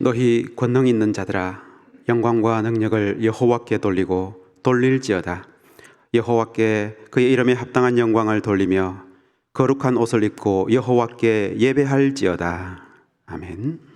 너희 권능 있는 자들아, 영광과 능력을 여호와께 돌리고 돌릴지어다. 여호와께 그의 이름에 합당한 영광을 돌리며 거룩한 옷을 입고 여호와께 예배할지어다. 아멘.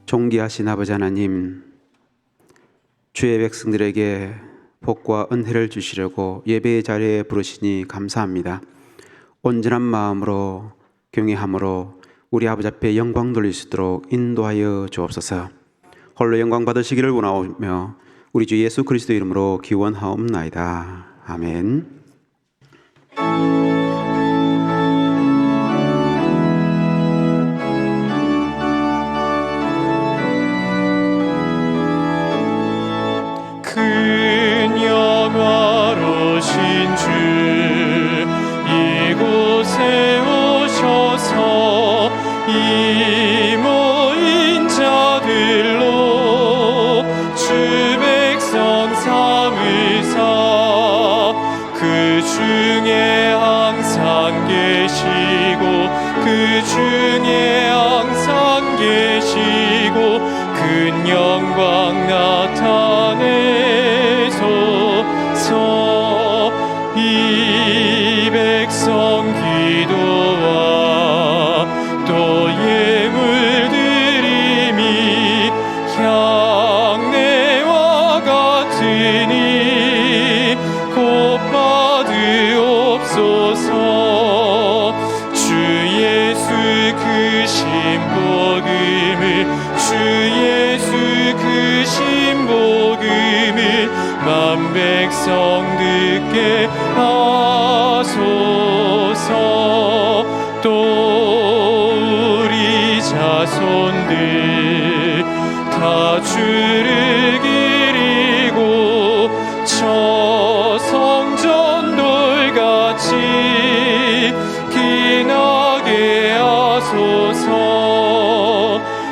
존귀하신 아버지 하나님, 주의 백성들에게 복과 은혜를 주시려고 예배의 자리에 부르시니 감사합니다. 온전한 마음으로 경외함으로 우리 아버지 앞에 영광 돌릴 수 있도록 인도하여 주옵소서. 홀로 영광 받으시기를 원하오며 우리 주 예수 그리스도 이름으로 기원하옵나이다. 아멘. 큰 영화로신 주 이곳에 오셔서 이 모인 자들로 주 백성 삼으사 그 중에 항상 계시고 그 중에 항상 계시고 큰 영광 나타내소서. 이 백성 기도와 또 예물 드림이 향내와 같으니 곧 받으옵소서. 주 예수 그 신복음을 주 예수 그 신복음을 만 백성 듣게 하소서. 또 우리 자손들 다 주를 기리고 저 성전돌같이 기나게 하소서.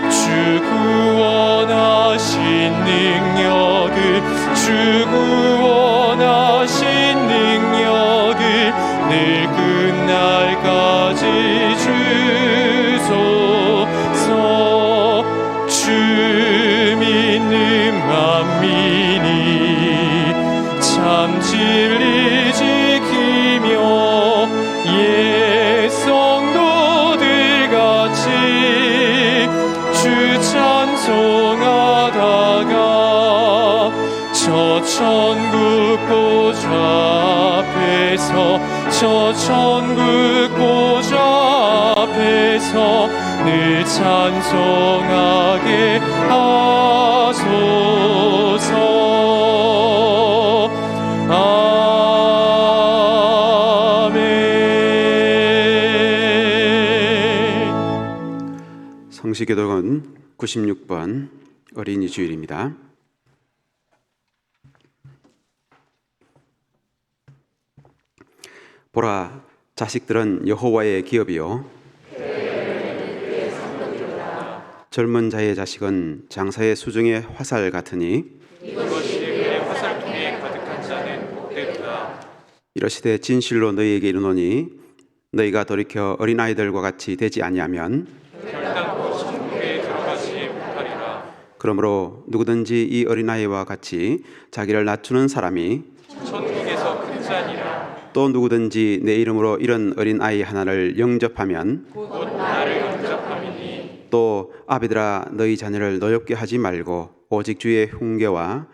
주 구원하신 능력을 주 구원하신 능력을 늘 끝날까지 주소서. 주 믿는 만민이 참 진리 지키며 성도들같이 주 찬송하다가 저 천국 보좌 앞에서 저 천국 보좌 앞에서 늘 찬송하게 하소서. 성시교독은 96번 어린이 주일입니다. 보라, 자식들은 여호와의 기업이요 젊은 자의 자식은 장사의 수중의 화살 같으니 이것이 그의 화살통에 가득한 자는 복되도다. 이러시되 진실로 너희에게 이르노니 너희가 돌이켜 어린아이들과 같이 되지 아니하면 결단코 천국에 들어가지 못하리라. 그러므로 누구든지 이 어린아이와 같이 자기를 낮추는 사람이 천국에서 큰 자니라. 또 누구든지 내 이름으로 이런 어린아이 하나를 영접하면 곧 나를 영접함이니. 또 아비들아, 너희 자녀를 노엽게 하지 말고 오직 주의 훈계와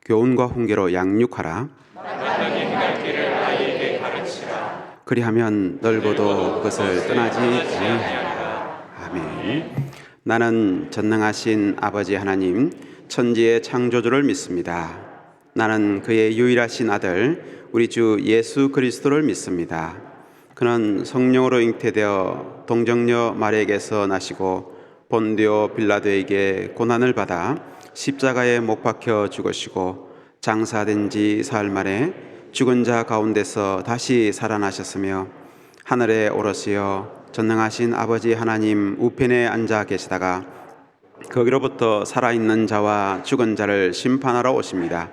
교훈과 훈계로 양육하라. 마땅히 행할 길을 아이에게 가르치라. 그리하면 널고도 그것을 떠나지 아니하리라. 아멘. 나는 전능하신 아버지 하나님, 천지의 창조주를 믿습니다. 나는 그의 유일하신 아들 우리 주 예수 그리스도를 믿습니다. 그는 성령으로 잉태되어 동정녀 마리아에게서 나시고 본디오 빌라도에게 고난을 받아 십자가에 못 박혀 죽으시고 장사된 지 사흘 만에 죽은 자 가운데서 다시 살아나셨으며 하늘에 오르시어 전능하신 아버지 하나님 우편에 앉아 계시다가 거기로부터 살아있는 자와 죽은 자를 심판하러 오십니다.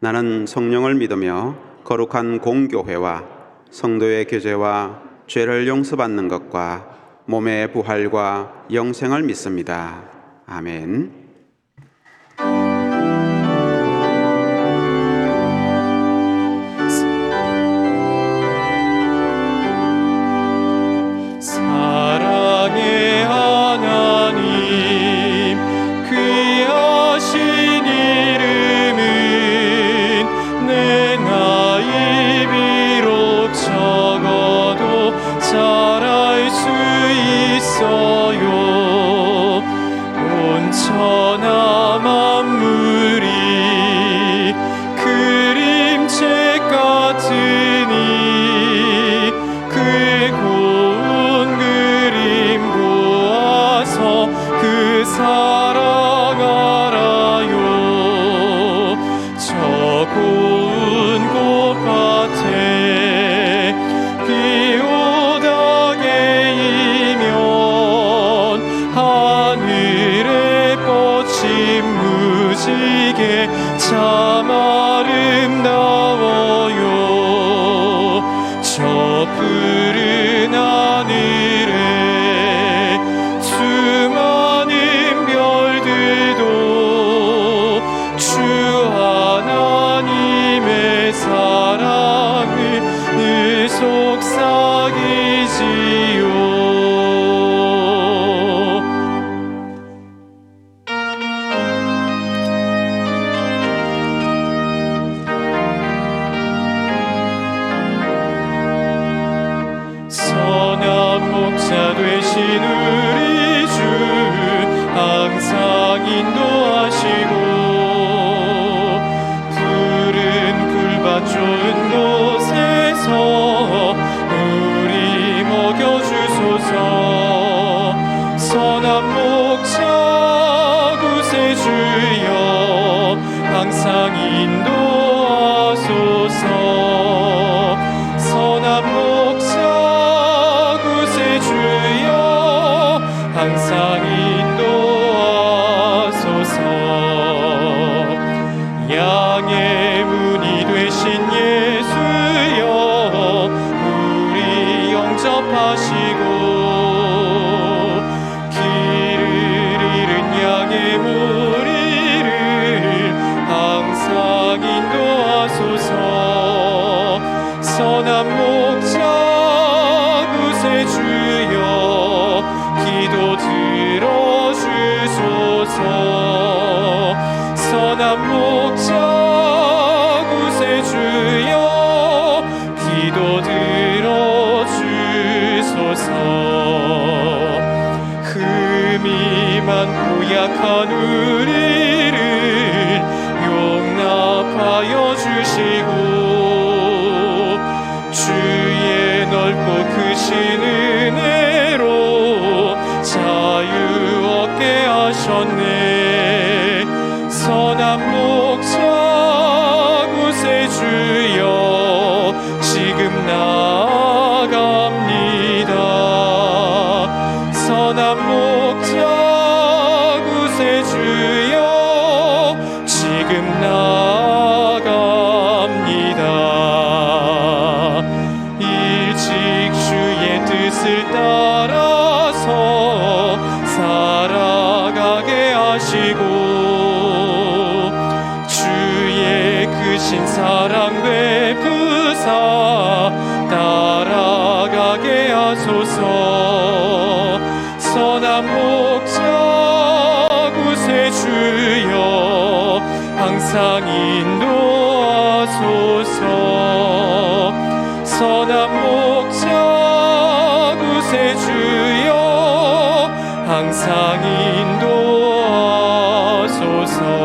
나는 성령을 믿으며 거룩한 공교회와 성도의 교제와 죄를 용서받는 것과 몸의 부활과 영생을 믿습니다. 아멘. 사랑의 하나님, 귀하신 이름은 내 나이 비록 적어도 잘알 수 있어요. 온 천하 만물이 그림책 같으니 그 고운 그림 보아서 그 사랑 알아요. 저 고운 꽃밭에 비 오다 개이면 하늘에 뻗친 무지개 참 아름다워요. 저 푸른 하늘에 수많은 별들도 주 하나님의 사랑을 늘 속삭이지요. 선한 목자 되신 우리 주 항상 인도하시고 푸른 풀밭 좋은 곳에서 우리 먹여주소서. 선한 목자 구세주여 항상 인도하소서. 선한 목자 구세주여 항상 인도하소서. 양의 문이 되신 예수여 우리 영접하시고 길을 잃은 양의 무리를 항상 인도하소서. 선한 목자 구세주여 기도 들어주소서. 선한 목자 구세주여 기도 들어주소서. 흠이 많고 약한 우리를 용납하여 주시고 주의 넓고 크신 은혜로 자유 얻게 하셨네. 선한 목자 구세주여 지금 나아갑니다. 선한 목자 구세주여 지금 나아갑니다. 일찍 주의 뜻을 따라서 살아가게 하시고 주의 크신 사랑 베푸사 따라가게 하소서. 선한 목자 구세주여 항상 인도하소서. 선한 목자 구세주여 항상 인도하소서.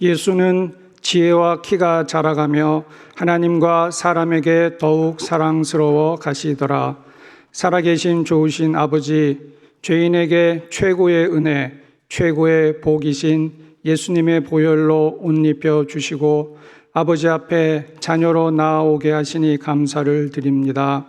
예수는 지혜와 키가 자라가며 하나님과 사람에게 더욱 사랑스러워 가시더라. 살아계신 좋으신 아버지, 죄인에게 최고의 은혜, 최고의 복이신 예수님의 보혈로 옷 입혀 주시고 아버지 앞에 자녀로 나아오게 하시니 감사를 드립니다.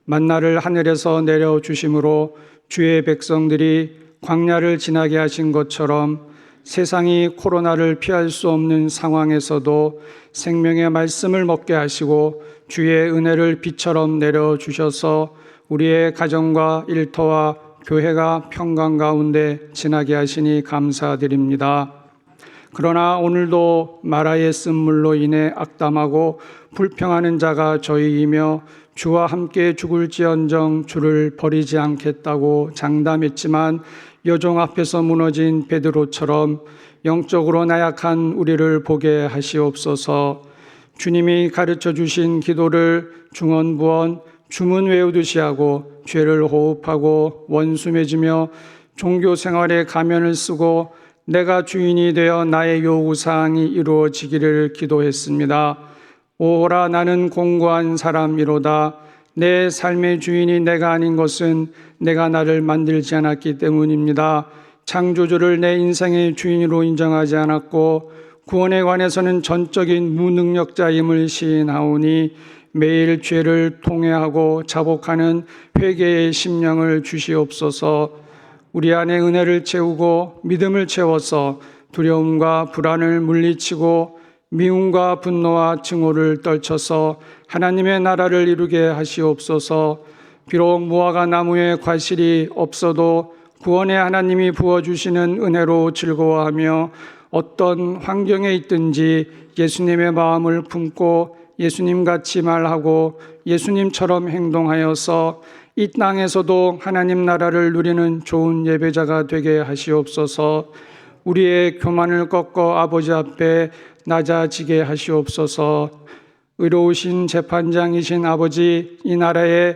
만나를 하늘에서 내려주심으로 주의 백성들이 광야를 지나게 하신 것처럼 세상이 코로나를 피할 수 없는 상황에서도 생명의 말씀을 먹게 하시고 주의 은혜를 비처럼 내려주셔서 우리의 가정과 일터와 교회가 평강 가운데 지나게 하시니 감사드립니다. 그러나 오늘도 마라의 쓴물로 인해 악담하고 불평하는 자가 저희이며 주와 함께 죽을지언정 주를 버리지 않겠다고 장담했지만 여종 앞에서 무너진 베드로처럼 영적으로 나약한 우리를 보게 하시옵소서. 주님이 가르쳐 주신 기도를 중언부언 주문 외우듯이 하고 죄를 호흡하고 원수 맺으며 종교 생활에 가면을 쓰고 내가 주인이 되어 나의 요구사항이 이루어지기를 기도했습니다. 오호라 나는 공고한 사람이로다. 내 삶의 주인이 내가 아닌 것은 내가 나를 만들지 않았기 때문입니다. 창조주를 내 인생의 주인으로 인정하지 않았고 구원에 관해서는 전적인 무능력자임을 시인하오니 매일 죄를 통회하고 자복하는 회개의 심령을 주시옵소서. 우리 안에 은혜를 채우고 믿음을 채워서 두려움과 불안을 물리치고 미움과 분노와 증오를 떨쳐서 하나님의 나라를 이루게 하시옵소서. 비록 무화과 나무에 과실이 없어도 구원의 하나님이 부어주시는 은혜로 즐거워하며 어떤 환경에 있든지 예수님의 마음을 품고 예수님같이 말하고 예수님처럼 행동하여서 이 땅에서도 하나님 나라를 누리는 좋은 예배자가 되게 하시옵소서. 우리의 교만을 꺾어 아버지 앞에 낮아지게 하시옵소서. 의로우신 재판장이신 아버지, 이 나라에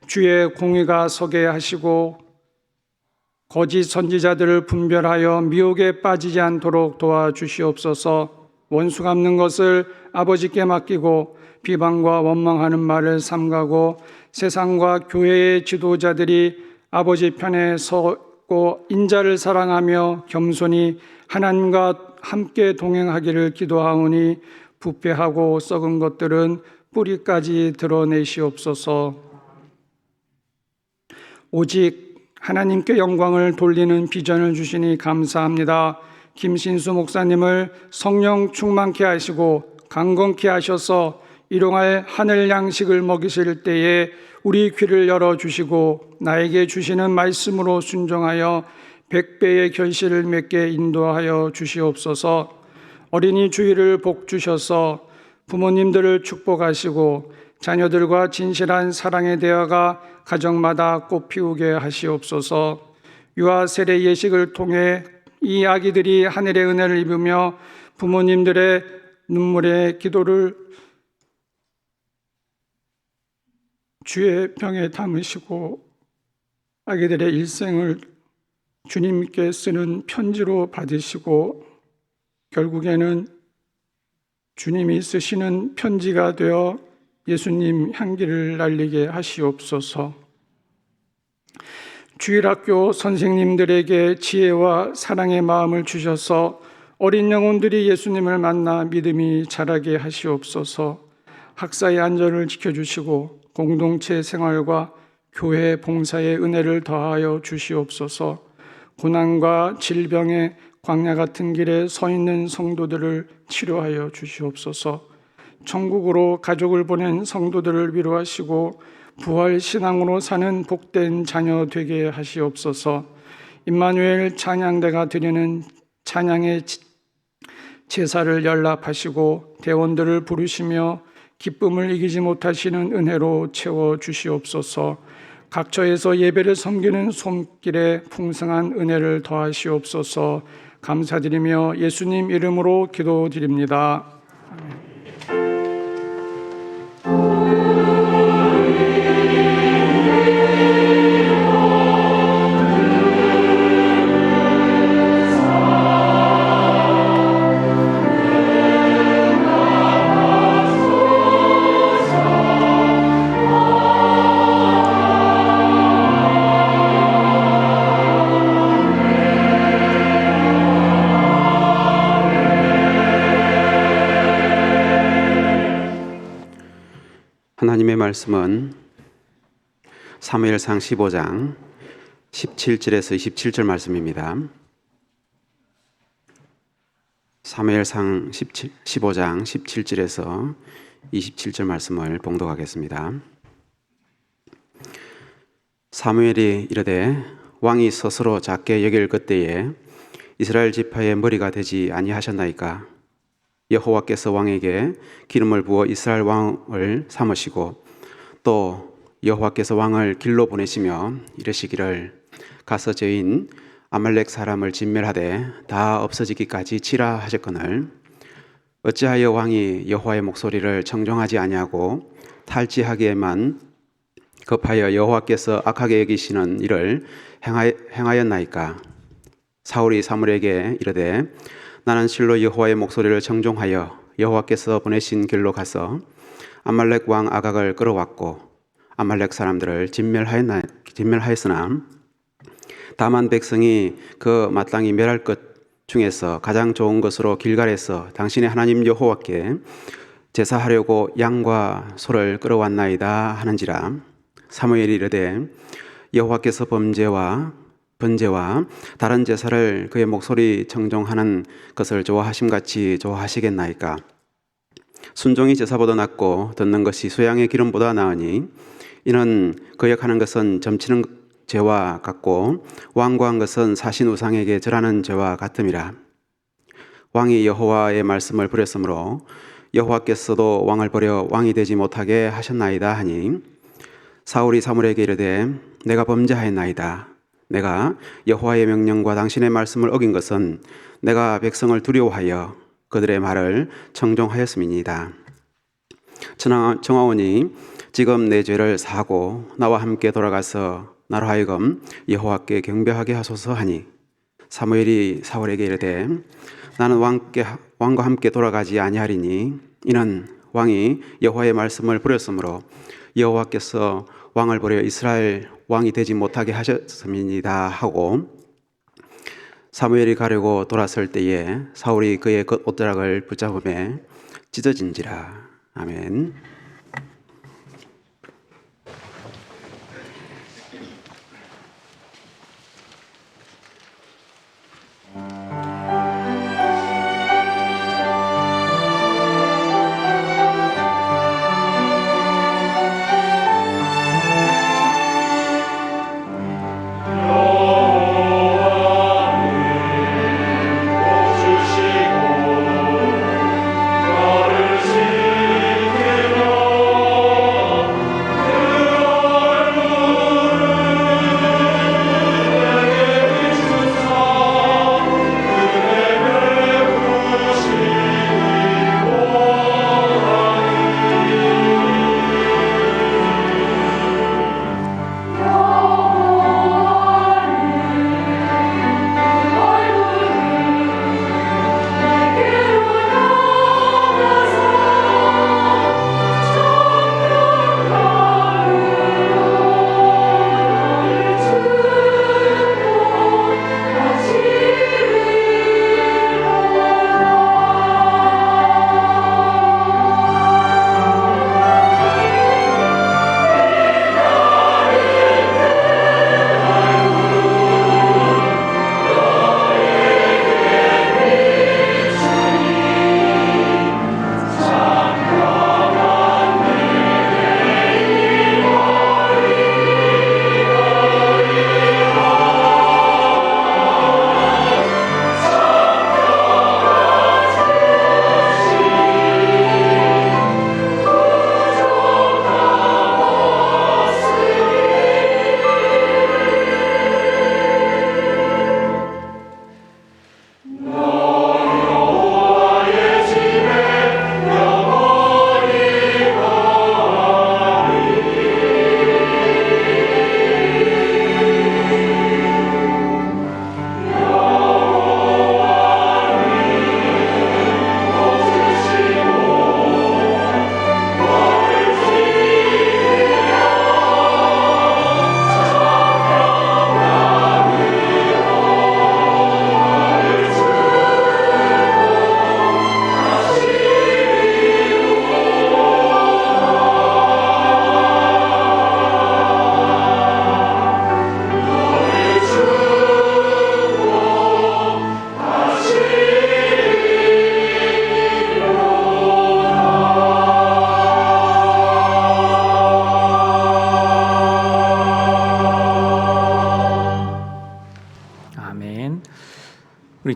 주의 공의가 서게 하시고 거짓 선지자들을 분별하여 미혹에 빠지지 않도록 도와주시옵소서. 원수 갚는 것을 아버지께 맡기고 비방과 원망하는 말을 삼가고 세상과 교회의 지도자들이 아버지 편에 서고 인자를 사랑하며 겸손히 하나님과 함께 동행하기를 기도하오니 부패하고 썩은 것들은 뿌리까지 드러내시옵소서. 오직 하나님께 영광을 돌리는 비전을 주시니 감사합니다. 김신수 목사님을 성령 충만케 하시고 강건케 하셔서 일용할 하늘 양식을 먹이실 때에 우리 귀를 열어주시고 나에게 주시는 말씀으로 순종하여 100배의 결실을 맺게 인도하여 주시옵소서. 어린이 주일을 복 주셔서 부모님들을 축복하시고 자녀들과 진실한 사랑의 대화가 가정마다 꽃피우게 하시옵소서. 유아 세례 예식을 통해 이 아기들이 하늘의 은혜를 입으며 부모님들의 눈물의 기도를 주의 병에 담으시고 아기들의 일생을 주님께 쓰는 편지로 받으시고 결국에는 주님이 쓰시는 편지가 되어 예수님 향기를 날리게 하시옵소서. 주일학교 선생님들에게 지혜와 사랑의 마음을 주셔서 어린 영혼들이 예수님을 만나 믿음이 자라게 하시옵소서. 학사의 안전을 지켜주시고 공동체 생활과 교회 봉사의 은혜를 더하여 주시옵소서. 고난과 질병의 광야 같은 길에 서 있는 성도들을 치료하여 주시옵소서. 천국으로 가족을 보낸 성도들을 위로하시고 부활 신앙으로 사는 복된 자녀 되게 하시옵소서. 임마누엘 찬양대가 드리는 찬양의 제사를 연락하시고 대원들을 부르시며 기쁨을 이기지 못하시는 은혜로 채워 주시옵소서. 각처에서 예배를 섬기는 손길에 풍성한 은혜를 더하시옵소서. 감사드리며 예수님 이름으로 기도드립니다. 아멘. 하나님의 말씀은 사무엘상 15장 17절에서 27절 말씀입니다. 사무엘상 15장 17절에서 27절 말씀을 봉독하겠습니다. 사무엘이 이르되 왕이 스스로 작게 여길 그때에 이스라엘 지파의 머리가 되지 아니하셨나이까? 여호와께서 왕에게 기름을 부어 이스라엘 왕을 삼으시고 또 여호와께서 왕을 길로 보내시며 이르시기를 가서 저인 아말렉 사람을 진멸하되 다 없어지기까지 치라 하셨거늘 어찌하여 왕이 여호와의 목소리를 청종하지 아니하고 탈취하기에만 급하여 여호와께서 악하게 여기시는 일을 행하였나이까? 사울이 사무엘에게 이르되 나는 실로 여호와의 목소리를 청종하여 여호와께서 보내신 길로 가서 아말렉 왕 아각을 끌어왔고 아말렉 사람들을 진멸하였으나 다만 백성이 그 마땅히 멸할 것 중에서 가장 좋은 것으로 길갈에서 당신의 하나님 여호와께 제사하려고 양과 소를 끌어왔나이다 하는지라. 사무엘이 이르되 여호와께서 번제와 다른 제사를 그의 목소리 청종하는 것을 좋아하심같이 좋아하시겠나이까? 순종이 제사보다 낫고 듣는 것이 수양의 기름보다 나으니 이는 거역하는 것은 점치는 죄와 같고 완고한 것은 사신 우상에게 절하는 죄와 같음이라. 왕이 여호와의 말씀을 버렸으므로 여호와께서도 왕을 버려 왕이 되지 못하게 하셨나이다 하니 사울이 사무엘에게 이르되 내가 범죄하였나이다. 내가 여호와의 명령과 당신의 말씀을 어긴 것은 내가 백성을 두려워하여 그들의 말을 청종하였음이니이다. 청하오니 지금 내 죄를 사하고 나와 함께 돌아가서 나로 하여금 여호와께 경배하게 하소서 하니 사무엘이 사울에게 이르되 나는 왕과 함께 돌아가지 아니하리니 이는 왕이 여호와의 말씀을 버렸으므로 여호와께서 왕을 버려 이스라엘 왕이 되지 못하게 하셨음이니이다 하고 사무엘이 가려고 돌아설 때에 사울이 그의 옷자락을 붙잡음에 찢어진지라. 아멘. 주시고 나를 지키라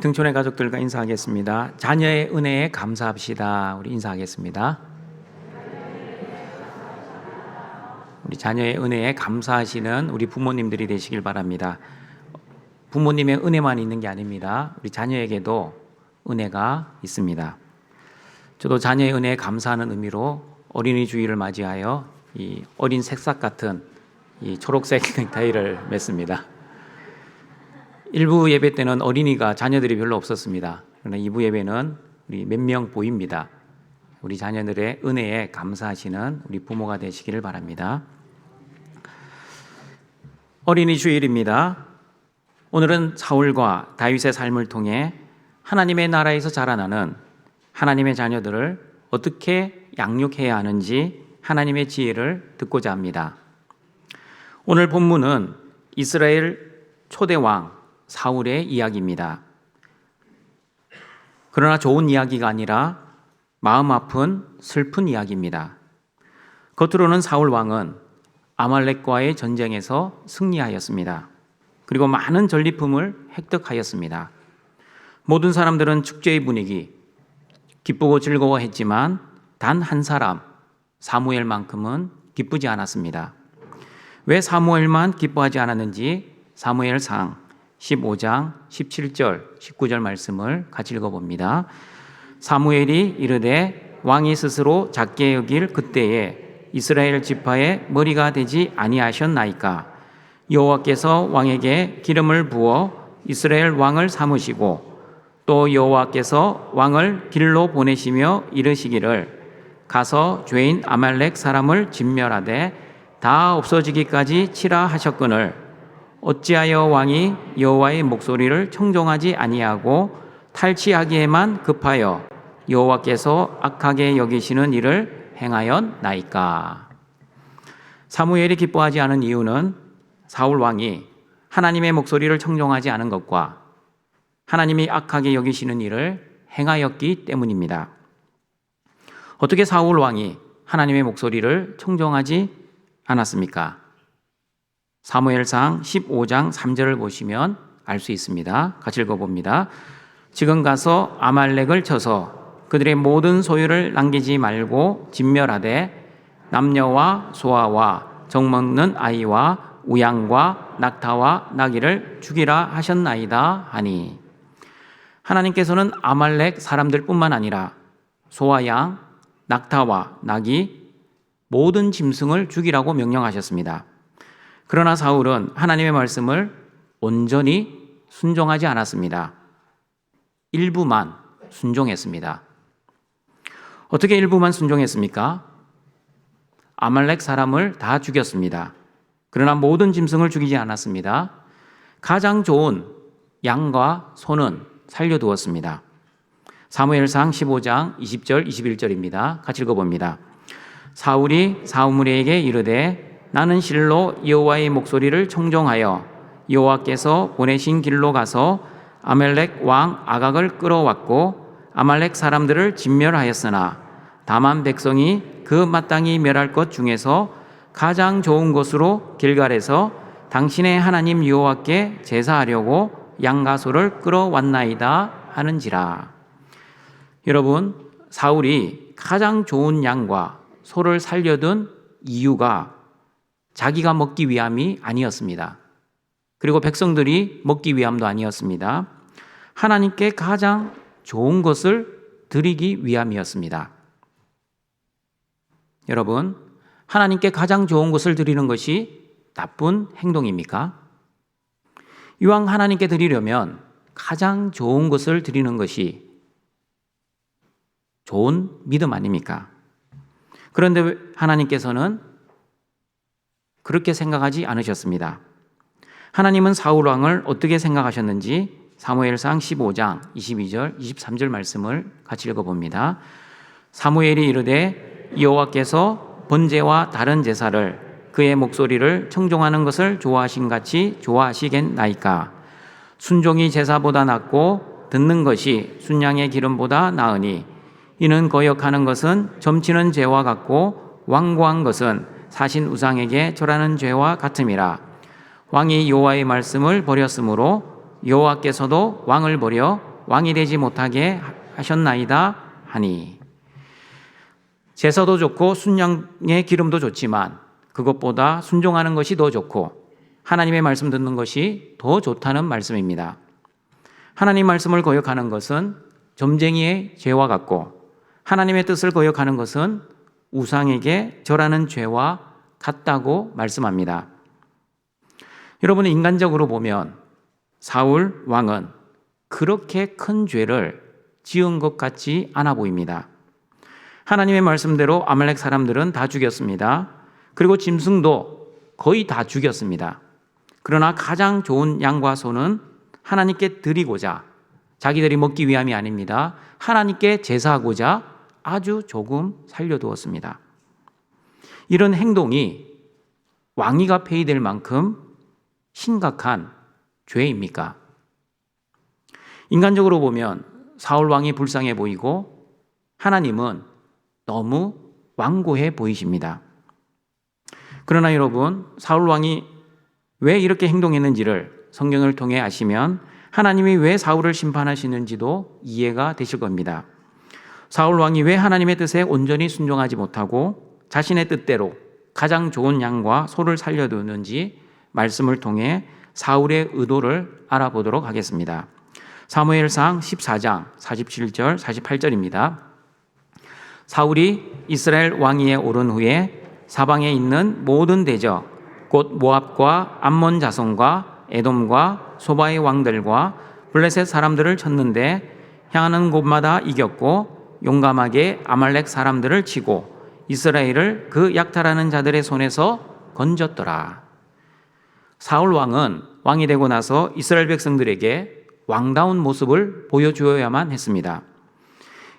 등촌의 가족들과 인사하겠습니다. 자녀의 은혜에 감사합시다. 우리 인사하겠습니다. 우리 자녀의 은혜에 감사하시는 우리 부모님들이 되시길 바랍니다. 부모님의 은혜만 있는 게 아닙니다. 우리 자녀에게도 은혜가 있습니다. 저도 자녀의 은혜에 감사하는 의미로 어린이 주일을 맞이하여 이 어린 새싹 같은 이 초록색 넥타이를 맸습니다. 1부 예배 때는 어린이가 자녀들이 별로 없었습니다. 그러나 2부 예배는 우리 몇 명 보입니다. 우리 자녀들의 은혜에 감사하시는 우리 부모가 되시기를 바랍니다. 어린이 주일입니다. 오늘은 사울과 다윗의 삶을 통해 하나님의 나라에서 자라나는 하나님의 자녀들을 어떻게 양육해야 하는지 하나님의 지혜를 듣고자 합니다. 오늘 본문은 이스라엘 초대 왕 사울의 이야기입니다. 그러나 좋은 이야기가 아니라 마음 아픈 슬픈 이야기입니다. 겉으로는 사울 왕은 아말렉과의 전쟁에서 승리하였습니다. 그리고 많은 전리품을 획득하였습니다. 모든 사람들은 축제의 분위기, 기쁘고 즐거워했지만 단 한 사람, 사무엘만큼은 기쁘지 않았습니다. 왜 사무엘만 기뻐하지 않았는지 사무엘상 15장 17절 19절 말씀을 같이 읽어봅니다. 사무엘이 이르되 왕이 스스로 작게 여길 그때에 이스라엘 지파의 머리가 되지 아니하셨나이까. 여호와께서 왕에게 기름을 부어 이스라엘 왕을 삼으시고 또 여호와께서 왕을 길로 보내시며 이르시기를 가서 죄인 아말렉 사람을 진멸하되 다 없어지기까지 치라 하셨거늘 어찌하여 왕이 여호와의 목소리를 청종하지 아니하고 탈취하기에만 급하여 여호와께서 악하게 여기시는 일을 행하였나이까. 사무엘이 기뻐하지 않은 이유는 사울 왕이 하나님의 목소리를 청종하지 않은 것과 하나님이 악하게 여기시는 일을 행하였기 때문입니다. 어떻게 사울 왕이 하나님의 목소리를 청종하지 않았습니까? 사무엘상 15장 3절을 보시면 알 수 있습니다. 같이 읽어봅니다. 지금 가서 아말렉을 쳐서 그들의 모든 소유를 남기지 말고 진멸하되 남녀와 소아와 정먹는 아이와 우양과 낙타와 나귀를 죽이라 하셨나이다 하니, 하나님께서는 아말렉 사람들뿐만 아니라 소와 양, 낙타와 나귀, 모든 짐승을 죽이라고 명령하셨습니다. 그러나 사울은 하나님의 말씀을 온전히 순종하지 않았습니다. 일부만 순종했습니다. 어떻게 일부만 순종했습니까? 아말렉 사람을 다 죽였습니다. 그러나 모든 짐승을 죽이지 않았습니다. 가장 좋은 양과 소는 살려두었습니다. 사무엘상 15장 20절 21절입니다. 같이 읽어봅니다. 사울이 사무엘에게 이르되 나는 실로 여호와의 목소리를 청종하여 여호와께서 보내신 길로 가서 아말렉 왕 아각을 끌어왔고 아말렉 사람들을 진멸하였으나 다만 백성이 그 마땅히 멸할 것 중에서 가장 좋은 곳으로 길갈에서 당신의 하나님 여호와께 제사하려고 양과 소를 끌어왔나이다 하는지라. 여러분, 사울이 가장 좋은 양과 소를 살려둔 이유가 자기가 먹기 위함이 아니었습니다. 그리고 백성들이 먹기 위함도 아니었습니다. 하나님께 가장 좋은 것을 드리기 위함이었습니다. 여러분, 하나님께 가장 좋은 것을 드리는 것이 나쁜 행동입니까? 이왕 하나님께 드리려면 가장 좋은 것을 드리는 것이 좋은 믿음 아닙니까? 그런데 하나님께서는 그렇게 생각하지 않으셨습니다. 하나님은 사울 왕을 어떻게 생각하셨는지 사무엘상 15장 22절 23절 말씀을 같이 읽어봅니다. 사무엘이 이르되 여호와께서 번제와 다른 제사를 그의 목소리를 청종하는 것을 좋아하신 같이 좋아하시겠나이까. 순종이 제사보다 낫고 듣는 것이 순양의 기름보다 나으니 이는 거역하는 것은 점치는 죄와 같고 완고한 것은 사신 우상에게 절하는 죄와 같음이라. 왕이 여호와의 말씀을 버렸으므로 여호와께서도 왕을 버려 왕이 되지 못하게 하셨나이다 하니. 제사도 좋고 순양의 기름도 좋지만 그것보다 순종하는 것이 더 좋고 하나님의 말씀 듣는 것이 더 좋다는 말씀입니다. 하나님 말씀을 거역하는 것은 점쟁이의 죄와 같고 하나님의 뜻을 거역하는 것은 우상에게 절하는 죄와 같다고 말씀합니다. 여러분, 인간적으로 보면 사울 왕은 그렇게 큰 죄를 지은 것 같지 않아 보입니다. 하나님의 말씀대로 아말렉 사람들은 다 죽였습니다. 그리고 짐승도 거의 다 죽였습니다. 그러나 가장 좋은 양과 소는 하나님께 드리고자, 자기들이 먹기 위함이 아닙니다. 하나님께 제사하고자 아주 조금 살려두었습니다. 이런 행동이 왕위가 폐위될 만큼 심각한 죄입니까? 인간적으로 보면 사울 왕이 불쌍해 보이고 하나님은 너무 완고해 보이십니다. 그러나 여러분, 사울 왕이 왜 이렇게 행동했는지를 성경을 통해 아시면 하나님이 왜 사울을 심판하시는지도 이해가 되실 겁니다. 사울 왕이 왜 하나님의 뜻에 온전히 순종하지 못하고 자신의 뜻대로 가장 좋은 양과 소를 살려두는지 말씀을 통해 사울의 의도를 알아보도록 하겠습니다. 사무엘상 14장 47절 48절입니다. 사울이 이스라엘 왕위에 오른 후에 사방에 있는 모든 대적 곧 모압과 암몬 자손과 에돔과 소바의 왕들과 블레셋 사람들을 쳤는데 향하는 곳마다 이겼고 용감하게 아말렉 사람들을 치고 이스라엘을 그 약탈하는 자들의 손에서 건졌더라. 사울 왕은 왕이 되고 나서 이스라엘 백성들에게 왕다운 모습을 보여주어야만 했습니다.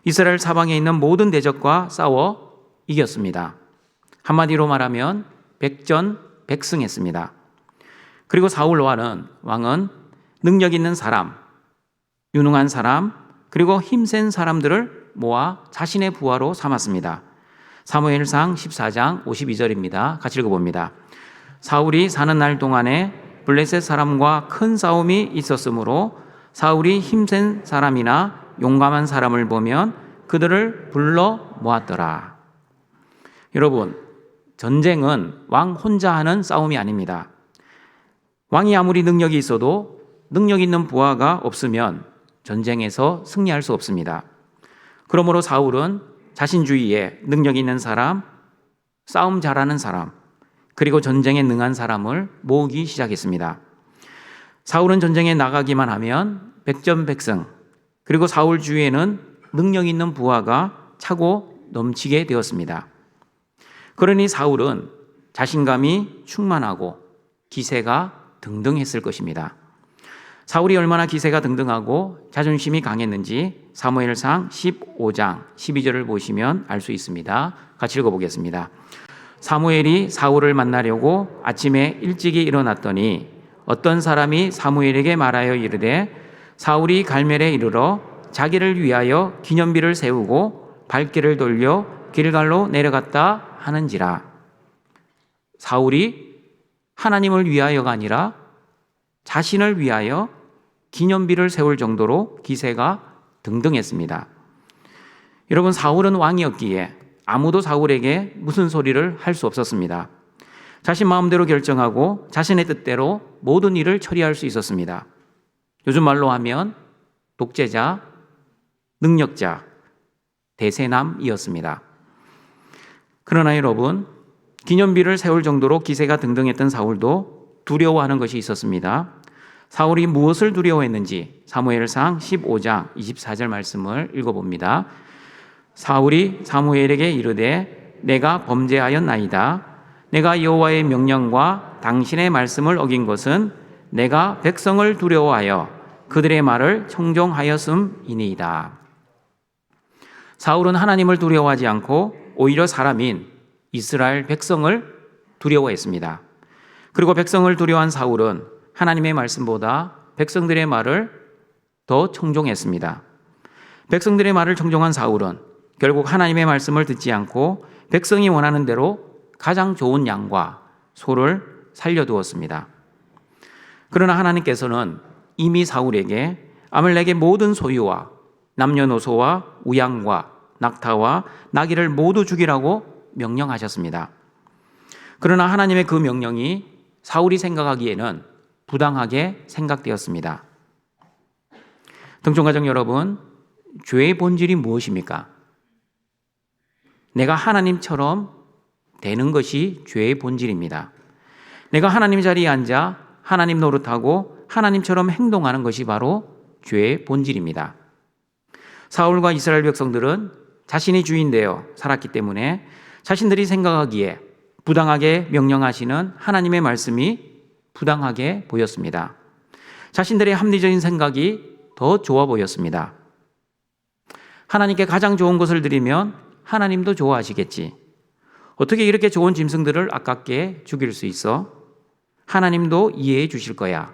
이스라엘 사방에 있는 모든 대적과 싸워 이겼습니다. 한마디로 말하면 백전백승했습니다. 그리고 사울 왕은 능력 있는 사람, 유능한 사람, 그리고 힘센 사람들을 모아 자신의 부하로 삼았습니다. 사무엘상 14장 52절입니다. 같이 읽어봅니다. 사울이 사는 날 동안에 블레셋 사람과 큰 싸움이 있었으므로 사울이 힘센 사람이나 용감한 사람을 보면 그들을 불러 모았더라. 여러분, 전쟁은 왕 혼자 하는 싸움이 아닙니다. 왕이 아무리 능력이 있어도 능력 있는 부하가 없으면 전쟁에서 승리할 수 없습니다. 그러므로 사울은 자신 주위에 능력 있는 사람, 싸움 잘하는 사람, 그리고 전쟁에 능한 사람을 모으기 시작했습니다. 사울은 전쟁에 나가기만 하면 백전백승, 그리고 사울 주위에는 능력 있는 부하가 차고 넘치게 되었습니다. 그러니 사울은 자신감이 충만하고 기세가 등등했을 것입니다. 사울이 얼마나 기세가 등등하고 자존심이 강했는지 사무엘상 15장 12절을 보시면 알 수 있습니다. 같이 읽어보겠습니다. 사무엘이 사울을 만나려고 아침에 일찍이 일어났더니 어떤 사람이 사무엘에게 말하여 이르되 사울이 갈멜에 이르러 자기를 위하여 기념비를 세우고 발길을 돌려 길갈로 내려갔다 하는지라. 사울이 하나님을 위하여가 아니라 자신을 위하여 기념비를 세울 정도로 기세가 등등했습니다. 여러분, 사울은 왕이었기에 아무도 사울에게 무슨 소리를 할 수 없었습니다. 자신 마음대로 결정하고 자신의 뜻대로 모든 일을 처리할 수 있었습니다. 요즘 말로 하면 독재자, 능력자, 대세남이었습니다. 그러나 여러분, 기념비를 세울 정도로 기세가 등등했던 사울도 두려워하는 것이 있었습니다. 사울이 무엇을 두려워했는지 사무엘상 15장 24절 말씀을 읽어봅니다. 사울이 사무엘에게 이르되 내가 범죄하였나이다. 내가 여호와의 명령과 당신의 말씀을 어긴 것은 내가 백성을 두려워하여 그들의 말을 청종하였음이니이다. 사울은 하나님을 두려워하지 않고 오히려 사람인 이스라엘 백성을 두려워했습니다. 그리고 백성을 두려워한 사울은 하나님의 말씀보다 백성들의 말을 더 청종했습니다. 백성들의 말을 청종한 사울은 결국 하나님의 말씀을 듣지 않고 백성이 원하는 대로 가장 좋은 양과 소를 살려두었습니다. 그러나 하나님께서는 이미 사울에게 아말렉의 모든 소유와 남녀노소와 우양과 낙타와 나귀를 모두 죽이라고 명령하셨습니다. 그러나 하나님의 그 명령이 사울이 생각하기에는 부당하게 생각되었습니다. 등촌가족 여러분, 죄의 본질이 무엇입니까? 내가 하나님처럼 되는 것이 죄의 본질입니다. 내가 하나님 자리에 앉아 하나님 노릇하고 하나님처럼 행동하는 것이 바로 죄의 본질입니다. 사울과 이스라엘 백성들은 자신이 주인 되어 살았기 때문에 자신들이 생각하기에 부당하게 명령하시는 하나님의 말씀이 부당하게 보였습니다. 자신들의 합리적인 생각이 더 좋아 보였습니다. 하나님께 가장 좋은 것을 드리면 하나님도 좋아하시겠지. 어떻게 이렇게 좋은 짐승들을 아깝게 죽일 수 있어? 하나님도 이해해 주실 거야.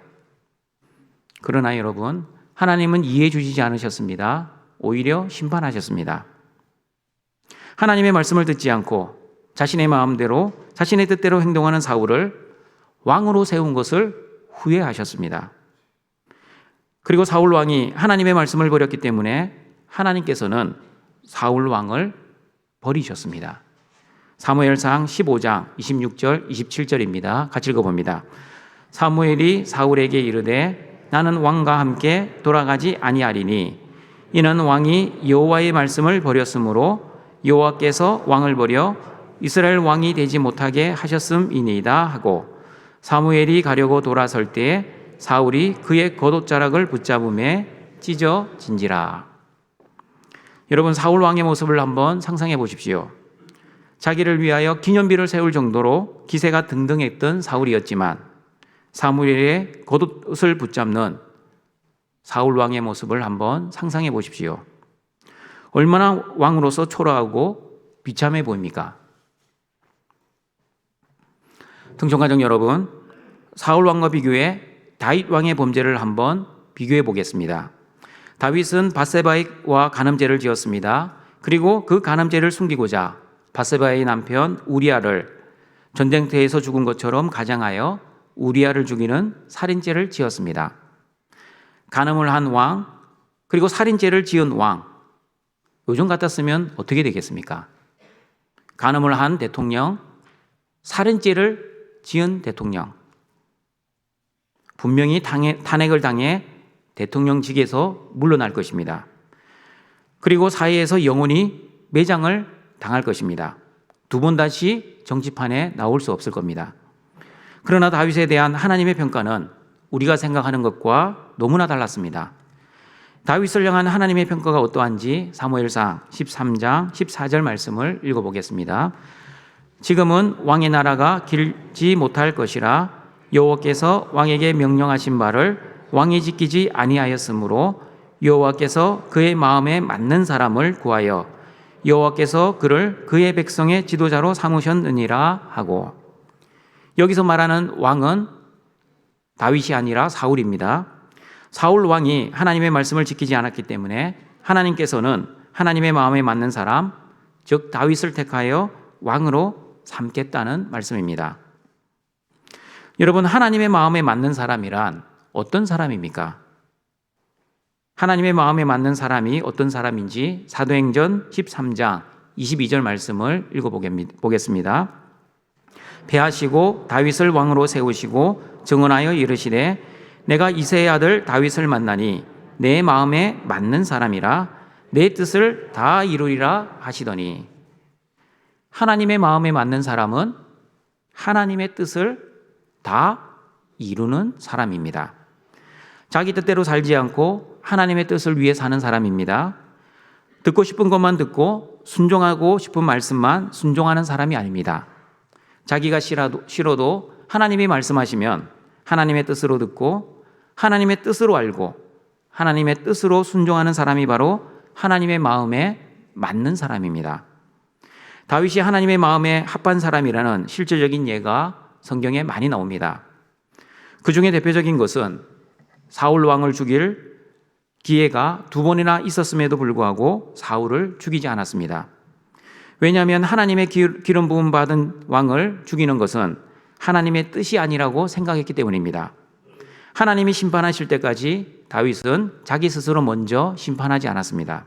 그러나 여러분, 하나님은 이해해 주시지 않으셨습니다. 오히려 심판하셨습니다. 하나님의 말씀을 듣지 않고 자신의 마음대로 자신의 뜻대로 행동하는 사울을 왕으로 세운 것을 후회하셨습니다. 그리고 사울 왕이 하나님의 말씀을 버렸기 때문에 하나님께서는 사울 왕을 버리셨습니다. 사무엘상 15장 26절 27절입니다. 같이 읽어봅니다. 사무엘이 사울에게 이르되 나는 왕과 함께 돌아가지 아니하리니 이는 왕이 여호와의 말씀을 버렸으므로 여호와께서 왕을 버려 이스라엘 왕이 되지 못하게 하셨음이니이다 하고 사무엘이 가려고 돌아설 때에 사울이 그의 겉옷자락을 붙잡음에 찢어진지라. 여러분, 사울 왕의 모습을 한번 상상해 보십시오. 자기를 위하여 기념비를 세울 정도로 기세가 등등했던 사울이었지만 사무엘의 겉옷을 붙잡는 사울 왕의 모습을 한번 상상해 보십시오. 얼마나 왕으로서 초라하고 비참해 보입니까? 등촌가족 여러분, 사울 왕과 비교해 다윗 왕의 범죄를 한번 비교해 보겠습니다. 다윗은 밧세바와 간음죄를 지었습니다. 그리고 그 간음죄를 숨기고자 밧세바의 남편 우리아를 전쟁터에서 죽은 것처럼 가장하여 우리아를 죽이는 살인죄를 지었습니다. 간음을 한 왕, 그리고 살인죄를 지은 왕, 요즘 같았으면 어떻게 되겠습니까? 간음을 한 대통령, 살인죄를 지은 대통령, 분명히 탄핵을 당해 대통령직에서 물러날 것입니다. 그리고 사회에서 영원히 매장을 당할 것입니다. 두 번 다시 정치판에 나올 수 없을 겁니다. 그러나 다윗에 대한 하나님의 평가는 우리가 생각하는 것과 너무나 달랐습니다. 다윗을 향한 하나님의 평가가 어떠한지 사무엘상 13장 14절 말씀을 읽어보겠습니다. 지금은 왕의 나라가 길지 못할 것이라 여호와께서 왕에게 명령하신 바를 왕이 지키지 아니하였으므로 여호와께서 그의 마음에 맞는 사람을 구하여 여호와께서 그를 그의 백성의 지도자로 삼으셨느니라 하고, 여기서 말하는 왕은 다윗이 아니라 사울입니다. 사울 왕이 하나님의 말씀을 지키지 않았기 때문에 하나님께서는 하나님의 마음에 맞는 사람, 즉 다윗을 택하여 왕으로 삼겠다는 말씀입니다. 여러분, 하나님의 마음에 맞는 사람이란 어떤 사람입니까? 하나님의 마음에 맞는 사람이 어떤 사람인지 사도행전 13장 22절 말씀을 읽어보겠습니다. 패하시고 다윗을 왕으로 세우시고 증언하여 이르시되 내가 이새의 아들 다윗을 만나니 내 마음에 맞는 사람이라 내 뜻을 다 이루리라 하시더니, 하나님의 마음에 맞는 사람은 하나님의 뜻을 다 이루는 사람입니다. 자기 뜻대로 살지 않고 하나님의 뜻을 위해 사는 사람입니다. 듣고 싶은 것만 듣고 순종하고 싶은 말씀만 순종하는 사람이 아닙니다. 자기가 싫어도 하나님이 말씀하시면 하나님의 뜻으로 듣고 하나님의 뜻으로 알고 하나님의 뜻으로 순종하는 사람이 바로 하나님의 마음에 맞는 사람입니다. 다윗이 하나님의 마음에 합한 사람이라는 실제적인 예가 성경에 많이 나옵니다. 그 중에 대표적인 것은 사울 왕을 죽일 기회가 두 번이나 있었음에도 불구하고 사울을 죽이지 않았습니다. 왜냐하면 하나님의 기름 부음 받은 왕을 죽이는 것은 하나님의 뜻이 아니라고 생각했기 때문입니다. 하나님이 심판하실 때까지 다윗은 자기 스스로 먼저 심판하지 않았습니다.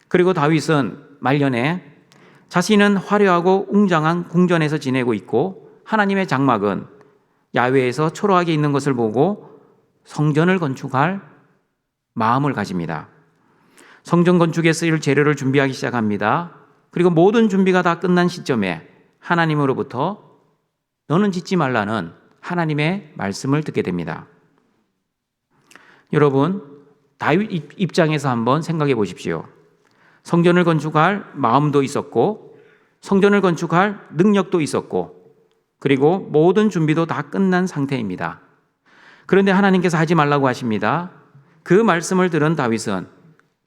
그리고 다윗은 말년에 자신은 화려하고 웅장한 궁전에서 지내고 있고 하나님의 장막은 야외에서 초라하게 있는 것을 보고 성전을 건축할 마음을 가집니다. 성전 건축에 쓰일 재료를 준비하기 시작합니다. 그리고 모든 준비가 다 끝난 시점에 하나님으로부터 너는 짓지 말라는 하나님의 말씀을 듣게 됩니다. 여러분, 다윗 입장에서 한번 생각해 보십시오. 성전을 건축할 마음도 있었고 성전을 건축할 능력도 있었고 그리고 모든 준비도 다 끝난 상태입니다. 그런데 하나님께서 하지 말라고 하십니다. 그 말씀을 들은 다윗은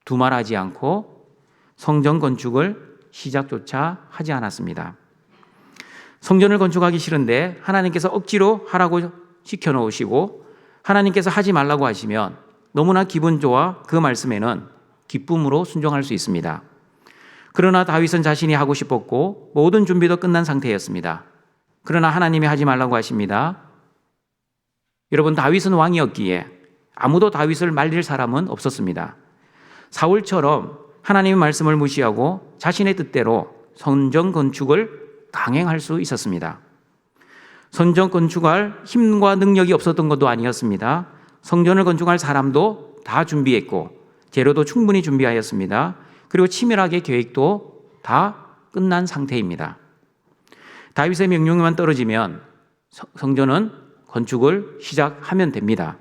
두말하지 않고 성전 건축을 시작조차 하지 않았습니다. 성전을 건축하기 싫은데 하나님께서 억지로 하라고 시켜놓으시고 하나님께서 하지 말라고 하시면 너무나 기분 좋아 그 말씀에는 기쁨으로 순종할 수 있습니다. 그러나 다윗은 자신이 하고 싶었고 모든 준비도 끝난 상태였습니다. 그러나 하나님이 하지 말라고 하십니다. 여러분, 다윗은 왕이었기에 아무도 다윗을 말릴 사람은 없었습니다. 사울처럼 하나님의 말씀을 무시하고 자신의 뜻대로 성전 건축을 강행할 수 있었습니다. 성전 건축할 힘과 능력이 없었던 것도 아니었습니다. 성전을 건축할 사람도 다 준비했고 재료도 충분히 준비하였습니다. 그리고 치밀하게 계획도 다 끝난 상태입니다. 다윗의 명령만 떨어지면 성전은 건축을 시작하면 됩니다.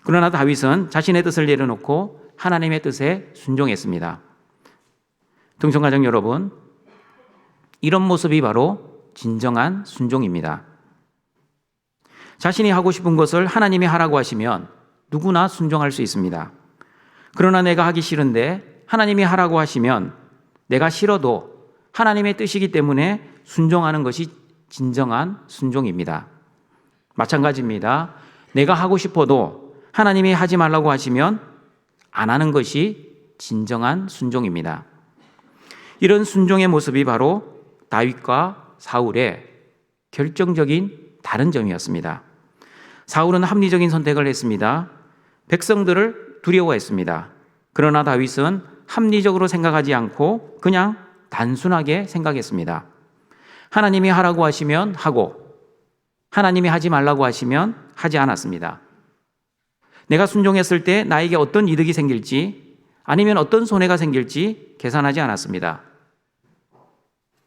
그러나 다윗은 자신의 뜻을 내려놓고 하나님의 뜻에 순종했습니다. 등성가족 여러분, 이런 모습이 바로 진정한 순종입니다. 자신이 하고 싶은 것을 하나님이 하라고 하시면 누구나 순종할 수 있습니다. 그러나 내가 하기 싫은데 하나님이 하라고 하시면 내가 싫어도 하나님의 뜻이기 때문에 순종하는 것이 진정한 순종입니다. 마찬가지입니다. 내가 하고 싶어도 하나님이 하지 말라고 하시면 안 하는 것이 진정한 순종입니다. 이런 순종의 모습이 바로 다윗과 사울의 결정적인 다른 점이었습니다. 사울은 합리적인 선택을 했습니다. 백성들을 두려워했습니다. 그러나 다윗은 합리적으로 생각하지 않고 그냥 단순하게 생각했습니다. 하나님이 하라고 하시면 하고 하나님이 하지 말라고 하시면 하지 않았습니다. 내가 순종했을 때 나에게 어떤 이득이 생길지 아니면 어떤 손해가 생길지 계산하지 않았습니다.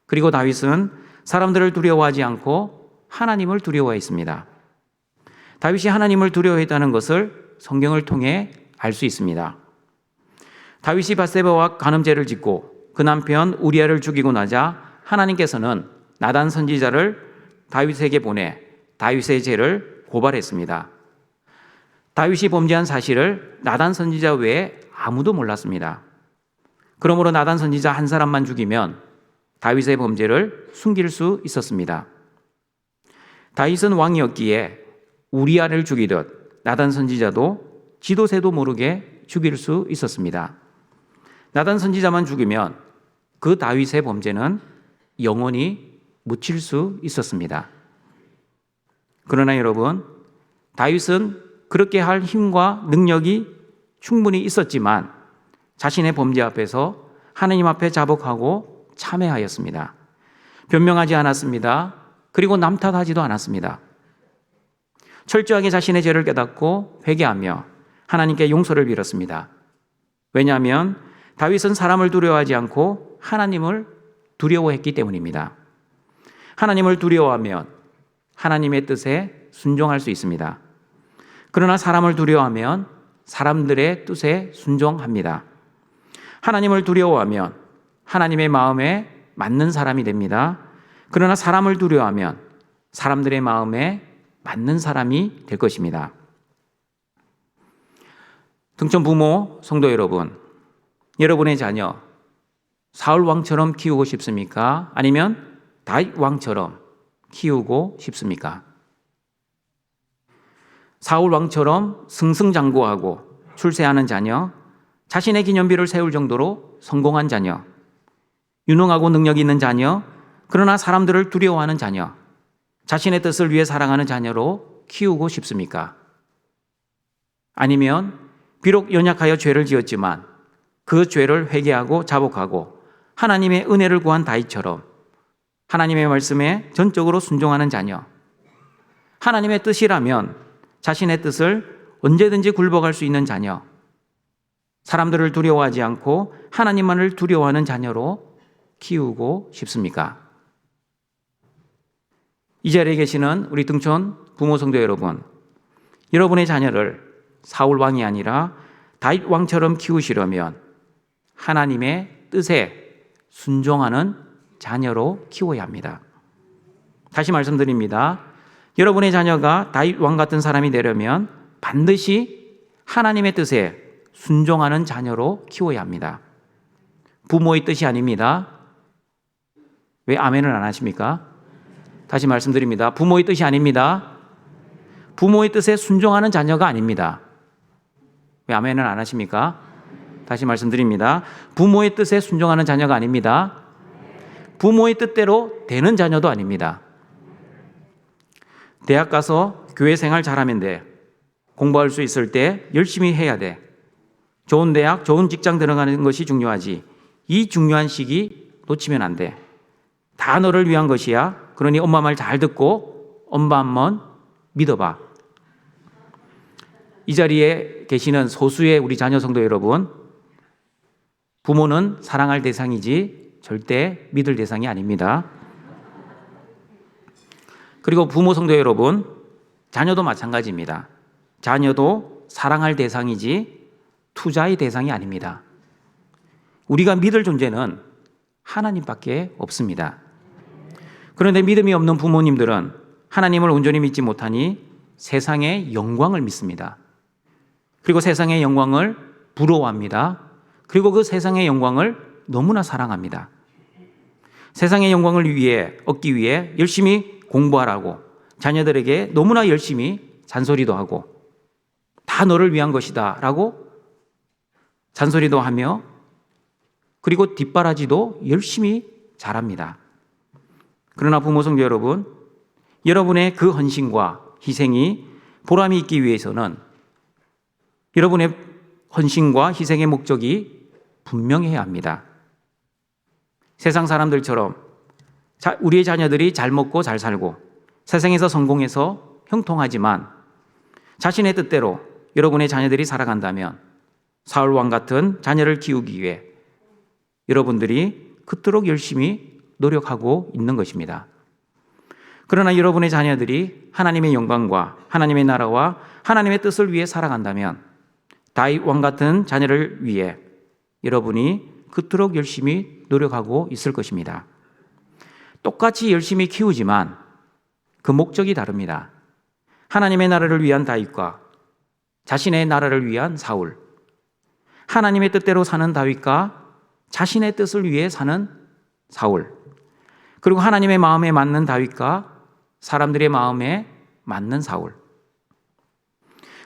그리고 다윗은 사람들을 두려워하지 않고 하나님을 두려워했습니다. 다윗이 하나님을 두려워했다는 것을 성경을 통해 알 수 있습니다. 다윗이 밧세바와 간음죄를 짓고 그 남편 우리아를 죽이고 나자 하나님께서는 나단 선지자를 다윗에게 보내 다윗의 죄를 고발했습니다. 다윗이 범죄한 사실을 나단 선지자 외에 아무도 몰랐습니다. 그러므로 나단 선지자 한 사람만 죽이면 다윗의 범죄를 숨길 수 있었습니다. 다윗은 왕이었기에 우리아를 죽이듯 나단 선지자도 지도새도 모르게 죽일 수 있었습니다. 나단 선지자만 죽이면 그 다윗의 범죄는 영원히 묻힐 수 있었습니다. 그러나 여러분, 다윗은 그렇게 할 힘과 능력이 충분히 있었지만 자신의 범죄 앞에서 하나님 앞에 자복하고 참회하였습니다. 변명하지 않았습니다. 그리고 남탓하지도 않았습니다. 철저하게 자신의 죄를 깨닫고 회개하며 하나님께 용서를 빌었습니다. 왜냐하면 다윗은 사람을 두려워하지 않고 하나님을 두려워했기 때문입니다. 하나님을 두려워하면 하나님의 뜻에 순종할 수 있습니다. 그러나 사람을 두려워하면 사람들의 뜻에 순종합니다. 하나님을 두려워하면 하나님의 마음에 맞는 사람이 됩니다. 그러나 사람을 두려워하면 사람들의 마음에 맞는 사람이 될 것입니다. 등촌 부모, 성도 여러분, 여러분의 자녀 사울 왕처럼 키우고 싶습니까? 아니면 다윗 왕처럼 키우고 싶습니까? 사울 왕처럼 승승장구하고 출세하는 자녀, 자신의 기념비를 세울 정도로 성공한 자녀, 유능하고 능력 있는 자녀, 그러나 사람들을 두려워하는 자녀, 자신의 뜻을 위해 살아가는 자녀로 키우고 싶습니까? 아니면 비록 연약하여 죄를 지었지만 그 죄를 회개하고 자복하고 하나님의 은혜를 구한 다윗처럼 하나님의 말씀에 전적으로 순종하는 자녀, 하나님의 뜻이라면 자신의 뜻을 언제든지 굴복할 수 있는 자녀, 사람들을 두려워하지 않고 하나님만을 두려워하는 자녀로 키우고 싶습니까? 이 자리에 계시는 우리 등촌 부모 성도 여러분, 여러분의 자녀를 사울 왕이 아니라 다윗 왕처럼 키우시려면 하나님의 뜻에 순종하는 자녀로 키워야 합니다. 다시 말씀드립니다. 여러분의 자녀가 다윗 왕 같은 사람이 되려면 반드시 하나님의 뜻에 순종하는 자녀로 키워야 합니다. 부모의 뜻이 아닙니다. 왜 아멘을 안 하십니까? 다시 말씀드립니다. 부모의 뜻이 아닙니다. 부모의 뜻에 순종하는 자녀가 아닙니다. 왜 아멘을 안 하십니까? 다시 말씀드립니다. 부모의 뜻에 순종하는 자녀가 아닙니다. 부모의 뜻대로 되는 자녀도 아닙니다. 대학 가서 교회 생활 잘하면 돼. 공부할 수 있을 때 열심히 해야 돼. 좋은 대학, 좋은 직장 들어가는 것이 중요하지. 이 중요한 시기 놓치면 안 돼. 다 너를 위한 것이야. 그러니 엄마 말 잘 듣고 엄마 한번 믿어봐. 이 자리에 계시는 소수의 우리 자녀 성도 여러분, 부모는 사랑할 대상이지 절대 믿을 대상이 아닙니다. 그리고 부모 성도 여러분, 자녀도 마찬가지입니다. 자녀도 사랑할 대상이지 투자의 대상이 아닙니다. 우리가 믿을 존재는 하나님밖에 없습니다. 그런데 믿음이 없는 부모님들은 하나님을 온전히 믿지 못하니 세상의 영광을 믿습니다. 그리고 세상의 영광을 부러워합니다. 그리고 그 세상의 영광을 너무나 사랑합니다. 세상의 영광을 얻기 위해 열심히 공부하라고 자녀들에게 너무나 열심히 잔소리도 하고 다 너를 위한 것이다 라고 잔소리도 하며 그리고 뒷바라지도 열심히 잘합니다. 그러나 부모 성도 여러분, 여러분의 그 헌신과 희생이 보람이 있기 위해서는 여러분의 헌신과 희생의 목적이 분명해야 합니다. 세상 사람들처럼 우리의 자녀들이 잘 먹고 잘 살고 세상에서 성공해서 형통하지만 자신의 뜻대로 여러분의 자녀들이 살아간다면 사울 왕 같은 자녀를 키우기 위해 여러분들이 그토록 열심히 노력하고 있는 것입니다. 그러나 여러분의 자녀들이 하나님의 영광과 하나님의 나라와 하나님의 뜻을 위해 살아간다면 다윗 왕 같은 자녀를 위해 여러분이 그토록 열심히 노력하고 있을 것입니다. 똑같이 열심히 키우지만 그 목적이 다릅니다. 하나님의 나라를 위한 다윗과 자신의 나라를 위한 사울, 하나님의 뜻대로 사는 다윗과 자신의 뜻을 위해 사는 사울, 그리고 하나님의 마음에 맞는 다윗과 사람들의 마음에 맞는 사울.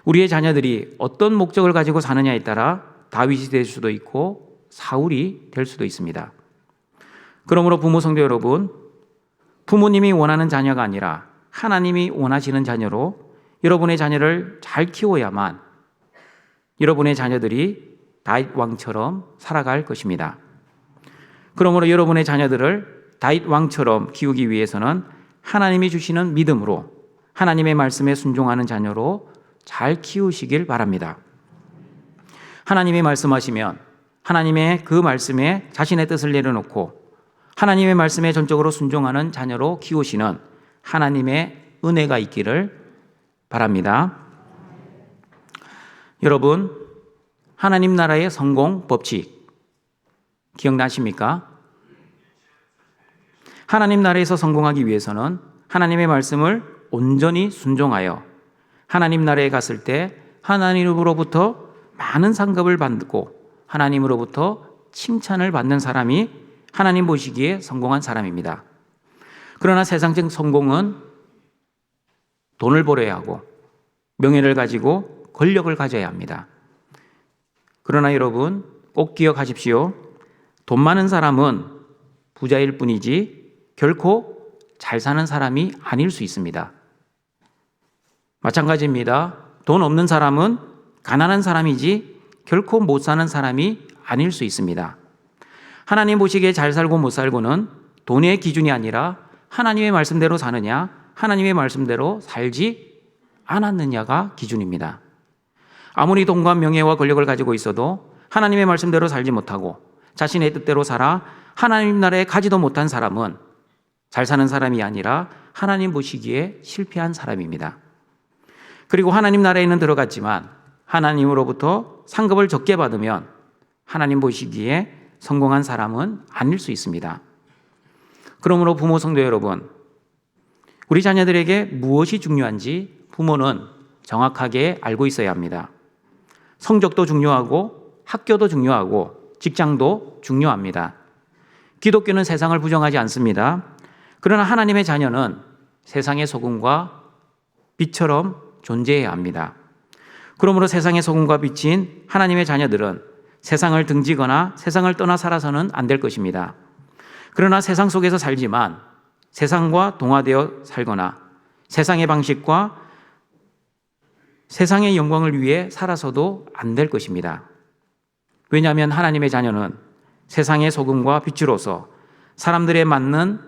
우리의 자녀들이 어떤 목적을 가지고 사느냐에 따라 다윗이 될 수도 있고 사울이 될 수도 있습니다. 그러므로 부모 성도 여러분, 부모님이 원하는 자녀가 아니라 하나님이 원하시는 자녀로 여러분의 자녀를 잘 키워야만 여러분의 자녀들이 다윗 왕처럼 살아갈 것입니다. 그러므로 여러분의 자녀들을 다윗 왕처럼 키우기 위해서는 하나님이 주시는 믿음으로 하나님의 말씀에 순종하는 자녀로 잘 키우시길 바랍니다. 하나님이 말씀하시면 하나님의 그 말씀에 자신의 뜻을 내려놓고 하나님의 말씀에 전적으로 순종하는 자녀로 키우시는 하나님의 은혜가 있기를 바랍니다. 여러분, 하나님 나라의 성공 법칙 기억나십니까? 하나님 나라에서 성공하기 위해서는 하나님의 말씀을 온전히 순종하여 하나님 나라에 갔을 때 하나님으로부터 많은 상급을 받고 하나님으로부터 칭찬을 받는 사람이 하나님 보시기에 성공한 사람입니다. 그러나 세상적 성공은 돈을 벌어야 하고 명예를 가지고 권력을 가져야 합니다. 그러나 여러분 꼭 기억하십시오. 돈 많은 사람은 부자일 뿐이지 결코 잘 사는 사람이 아닐 수 있습니다. 마찬가지입니다. 돈 없는 사람은 가난한 사람이지 결코 못 사는 사람이 아닐 수 있습니다. 하나님 보시기에 잘 살고 못 살고는 돈의 기준이 아니라 하나님의 말씀대로 사느냐, 하나님의 말씀대로 살지 않았느냐가 기준입니다. 아무리 돈과 명예와 권력을 가지고 있어도 하나님의 말씀대로 살지 못하고 자신의 뜻대로 살아 하나님 나라에 가지도 못한 사람은 잘 사는 사람이 아니라 하나님 보시기에 실패한 사람입니다. 그리고 하나님 나라에는 들어갔지만 하나님으로부터 상급을 적게 받으면 하나님 보시기에 성공한 사람은 아닐 수 있습니다. 그러므로 부모 성도 여러분, 우리 자녀들에게 무엇이 중요한지 부모는 정확하게 알고 있어야 합니다. 성적도 중요하고 학교도 중요하고 직장도 중요합니다. 기독교는 세상을 부정하지 않습니다. 그러나 하나님의 자녀는 세상의 소금과 빛처럼 존재해야 합니다. 그러므로 세상의 소금과 빛인 하나님의 자녀들은 세상을 등지거나 세상을 떠나 살아서는 안 될 것입니다. 그러나 세상 속에서 살지만 세상과 동화되어 살거나 세상의 방식과 세상의 영광을 위해 살아서도 안 될 것입니다. 왜냐하면 하나님의 자녀는 세상의 소금과 빛으로서 사람들의 마음에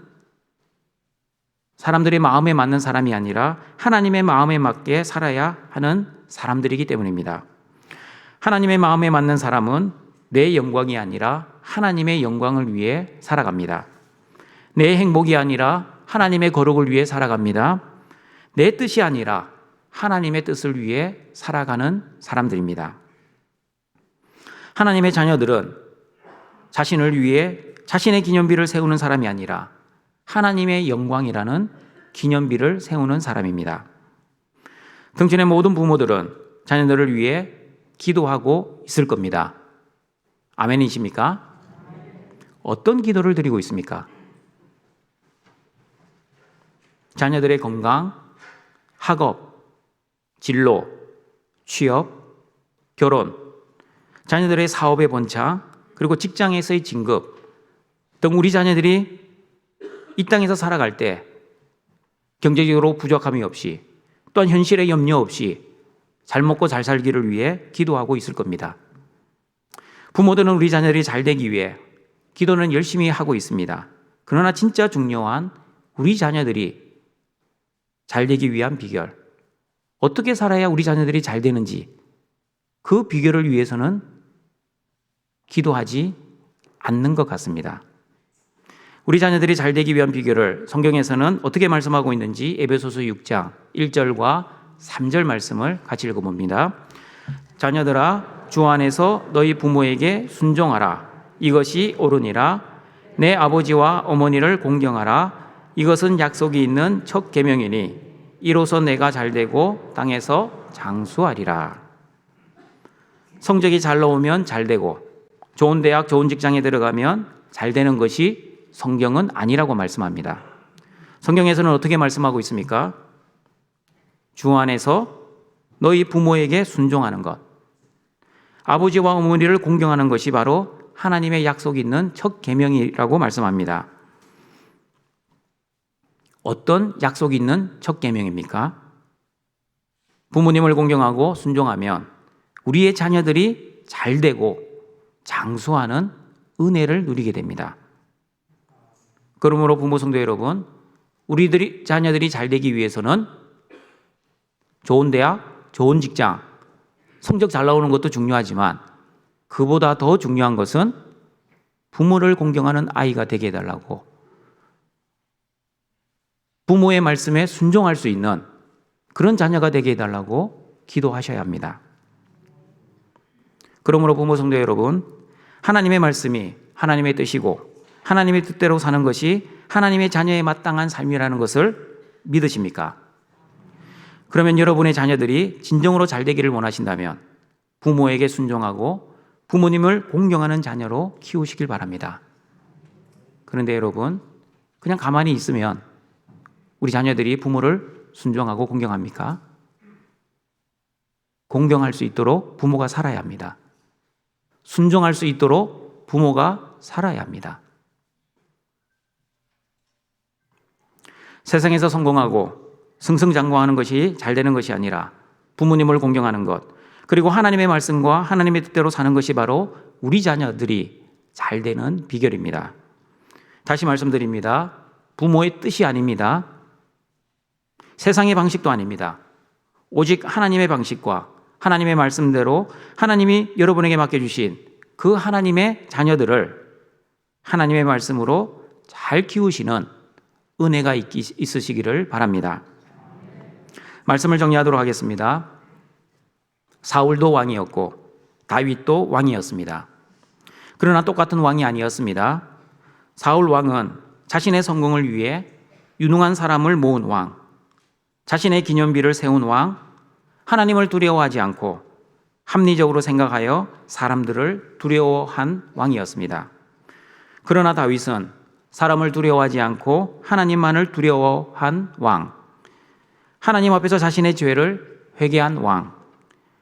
맞는 사람이 아니라 하나님의 마음에 맞게 살아야 하는 사람들이기 때문입니다. 하나님의 마음에 맞는 사람은 내 영광이 아니라 하나님의 영광을 위해 살아갑니다. 내 행복이 아니라 하나님의 거룩을 위해 살아갑니다. 내 뜻이 아니라 하나님의 뜻을 위해 살아가는 사람들입니다. 하나님의 자녀들은 자신을 위해 자신의 기념비를 세우는 사람이 아니라 하나님의 영광이라는 기념비를 세우는 사람입니다. 등촌의 모든 부모들은 자녀들을 위해 기도하고 있을 겁니다. 아멘이십니까? 어떤 기도를 드리고 있습니까? 자녀들의 건강, 학업, 진로, 취업, 결혼, 자녀들의 사업의 번창, 그리고 직장에서의 진급 등 우리 자녀들이 이 땅에서 살아갈 때 경제적으로 부족함이 없이 또한 현실의 염려 없이 잘 먹고 잘 살기를 위해 기도하고 있을 겁니다. 부모들은 우리 자녀들이 잘 되기 위해 기도는 열심히 하고 있습니다. 그러나 진짜 중요한 우리 자녀들이 잘 되기 위한 비결, 어떻게 살아야 우리 자녀들이 잘 되는지 그 비결을 위해서는 기도하지 않는 것 같습니다. 우리 자녀들이 잘 되기 위한 비결을 성경에서는 어떻게 말씀하고 있는지 에베소서 6장 1절과 3절 말씀을 같이 읽어봅니다. 자녀들아 주 안에서 너희 부모에게 순종하라. 이것이 옳으니라. 내 아버지와 어머니를 공경하라. 이것은 약속이 있는 첫 계명이니 이로써 내가 잘되고 땅에서 장수하리라. 성적이 잘 나오면 잘되고 좋은 대학, 좋은 직장에 들어가면 잘되는 것이 성경은 아니라고 말씀합니다. 성경에서는 어떻게 말씀하고 있습니까? 주 안에서 너희 부모에게 순종하는 것, 아버지와 어머니를 공경하는 것이 바로 하나님의 약속이 있는 첫 계명이라고 말씀합니다. 어떤 약속이 있는 첫 계명입니까? 부모님을 공경하고 순종하면 우리의 자녀들이 잘되고 장수하는 은혜를 누리게 됩니다. 그러므로 부모 성도 여러분, 우리들이 자녀들이 잘되기 위해서는 좋은 대학, 좋은 직장, 성적 잘 나오는 것도 중요하지만 그보다 더 중요한 것은 부모를 공경하는 아이가 되게 해달라고, 부모의 말씀에 순종할 수 있는 그런 자녀가 되게 해달라고 기도하셔야 합니다. 그러므로 부모 성도 여러분, 하나님의 말씀이 하나님의 뜻이고 하나님의 뜻대로 사는 것이 하나님의 자녀에 마땅한 삶이라는 것을 믿으십니까? 그러면 여러분의 자녀들이 진정으로 잘 되기를 원하신다면 부모에게 순종하고 부모님을 공경하는 자녀로 키우시길 바랍니다. 그런데 여러분, 그냥 가만히 있으면 우리 자녀들이 부모를 순종하고 공경합니까? 공경할 수 있도록 부모가 살아야 합니다. 순종할 수 있도록 부모가 살아야 합니다. 세상에서 성공하고 승승장구하는 것이 잘 되는 것이 아니라 부모님을 공경하는 것, 그리고 하나님의 말씀과 하나님의 뜻대로 사는 것이 바로 우리 자녀들이 잘 되는 비결입니다. 다시 말씀드립니다. 부모의 뜻이 아닙니다. 세상의 방식도 아닙니다. 오직 하나님의 방식과 하나님의 말씀대로 하나님이 여러분에게 맡겨주신 그 하나님의 자녀들을 하나님의 말씀으로 잘 키우시는 은혜가 있으시기를 바랍니다. 말씀을 정리하도록 하겠습니다. 사울도 왕이었고 다윗도 왕이었습니다. 그러나 똑같은 왕이 아니었습니다. 사울 왕은 자신의 성공을 위해 유능한 사람을 모은 왕, 자신의 기념비를 세운 왕, 하나님을 두려워하지 않고 합리적으로 생각하여 사람들을 두려워한 왕이었습니다. 그러나 다윗은 사람을 두려워하지 않고 하나님만을 두려워한 왕, 하나님 앞에서 자신의 죄를 회개한 왕,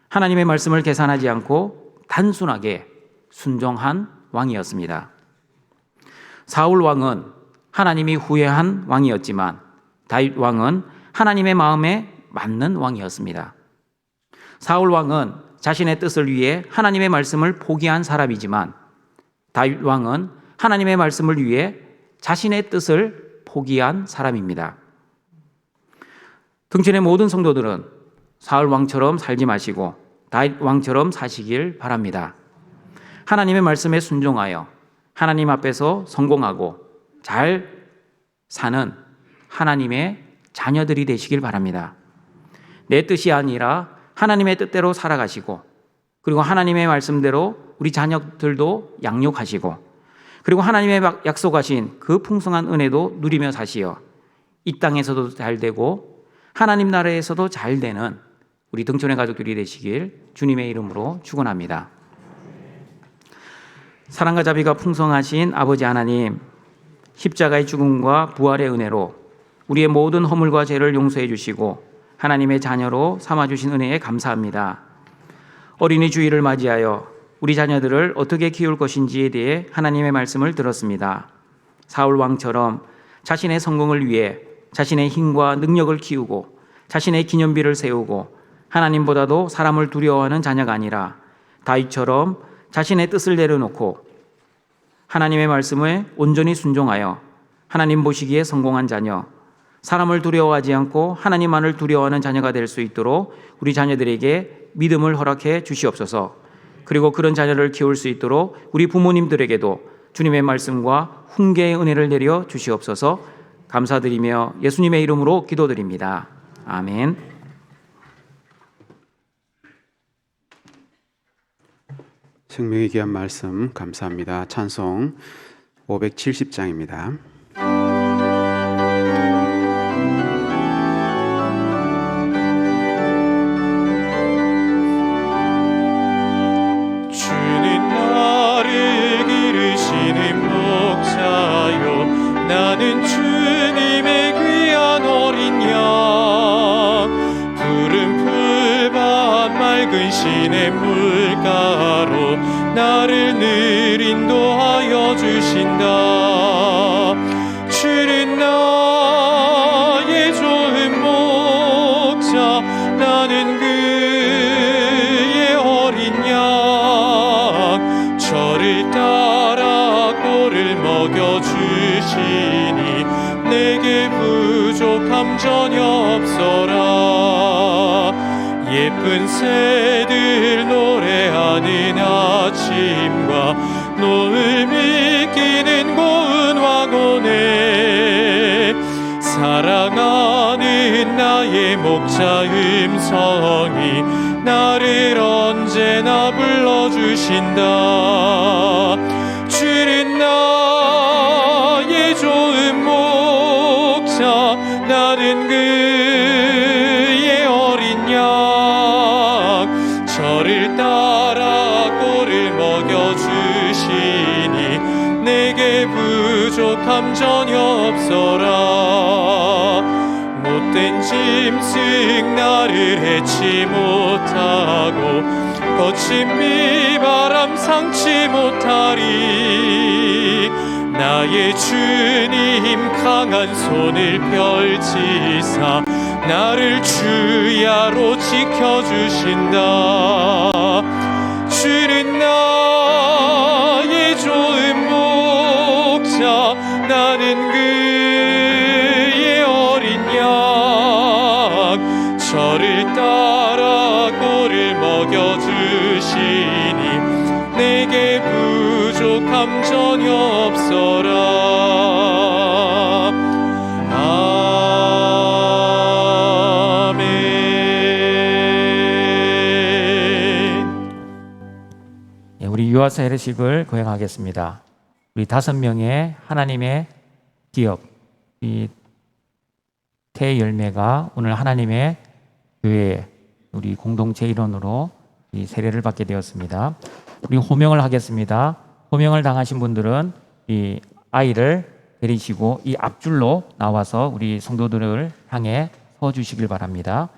하나님의 말씀을 계산하지 않고 단순하게 순종한 왕이었습니다. 사울 왕은 하나님이 후회한 왕이었지만 다윗 왕은 하나님의 마음에 맞는 왕이었습니다. 사울 왕은 자신의 뜻을 위해 하나님의 말씀을 포기한 사람이지만 다윗 왕은 하나님의 말씀을 위해 자신의 뜻을 포기한 사람입니다. 등촌의 모든 성도들은 사울 왕처럼 살지 마시고 다윗 왕처럼 사시길 바랍니다. 하나님의 말씀에 순종하여 하나님 앞에서 성공하고 잘 사는 하나님의 자녀들이 되시길 바랍니다. 내 뜻이 아니라 하나님의 뜻대로 살아가시고 그리고 하나님의 말씀대로 우리 자녀들도 양육하시고 그리고 하나님의 약속하신 그 풍성한 은혜도 누리며 사시어 이 땅에서도 잘 되고 하나님 나라에서도 잘 되는 우리 등촌의 가족들이 되시길 주님의 이름으로 축원합니다. 사랑과 자비가 풍성하신 아버지 하나님, 십자가의 죽음과 부활의 은혜로 우리의 모든 허물과 죄를 용서해 주시고 하나님의 자녀로 삼아주신 은혜에 감사합니다. 어린이 주일을 맞이하여 우리 자녀들을 어떻게 키울 것인지에 대해 하나님의 말씀을 들었습니다. 사울 왕처럼 자신의 성공을 위해 자신의 힘과 능력을 키우고 자신의 기념비를 세우고 하나님보다도 사람을 두려워하는 자녀가 아니라 다윗처럼 자신의 뜻을 내려놓고 하나님의 말씀에 온전히 순종하여 하나님 보시기에 성공한 자녀, 사람을 두려워하지 않고 하나님만을 두려워하는 자녀가 될 수 있도록 우리 자녀들에게 믿음을 허락해 주시옵소서. 그리고 그런 자녀를 키울 수 있도록 우리 부모님들에게도 주님의 말씀과 훈계의 은혜를 내려 주시옵소서. 감사드리며 예수님의 이름으로 기도드립니다. 아멘. 생명의 귀한 말씀 감사합니다. 찬송 570장입니다. 주는 나를 기르시는 목자요 나는 주님의 귀한 어린 양 푸른 풀밭 맑은 시냇 물가로 나를 늘 인도하여 주신다. 주는 나의 좋은 목자 나는 그의 어린 양 저를 따라 꼴을 먹여주시니 내게 부족함 전혀 없어라. 예쁜 새들 노래하는 아침과 노을 비끼는 고운 왕원에 사랑하는 나의 목자 음성이 나를 언제나 불러주신다. 주는 나의 좋은 목자 나는 그의 어린 양 저를 따라 꼴을 먹여주시니 내게 부족함 전혀 없어라. 못된 짐승 나를 해치 못하고 거친 비바람 상치 못하리. 나의 주님 강한 손을 펼치사 나를 주야로 지켜주신다. 주는 나의 좋은 목자, 나는 그의 어린 양. 저를 따라 꼴을 먹여주시니 내게 부족함 전혀 없어라. 우리 유아 세례식을 거행하겠습니다. 우리 5명의 하나님의 기업, 이 태열매가 오늘 하나님의 교회, 우리 공동체 일원으로 이 세례를 받게 되었습니다. 우리 호명을 하겠습니다. 호명을 당하신 분들은 이 아이를 데리시고 이 앞줄로 나와서 우리 성도들을 향해 서 주시길 바랍니다.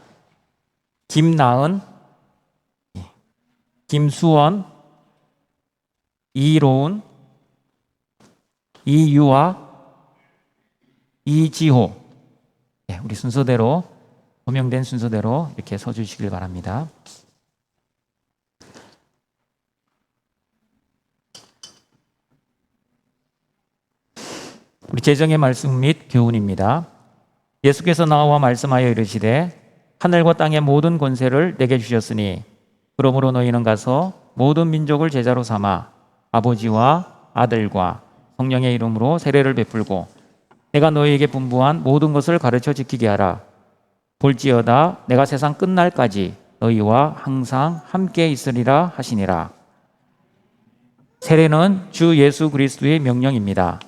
김나은, 김수원, 이로운, 이유아, 이지호. 우리 순서대로, 호명된 순서대로 이렇게 서주시길 바랍니다. 우리 제정의 말씀 및 교훈입니다. 예수께서 나와 말씀하여 이르시되 하늘과 땅의 모든 권세를 내게 주셨으니 그러므로 너희는 가서 모든 민족을 제자로 삼아 아버지와 아들과 성령의 이름으로 세례를 베풀고 내가 너희에게 분부한 모든 것을 가르쳐 지키게 하라. 볼지어다 내가 세상 끝날까지 너희와 항상 함께 있으리라 하시니라. 세례는 주 예수 그리스도의 명령입니다.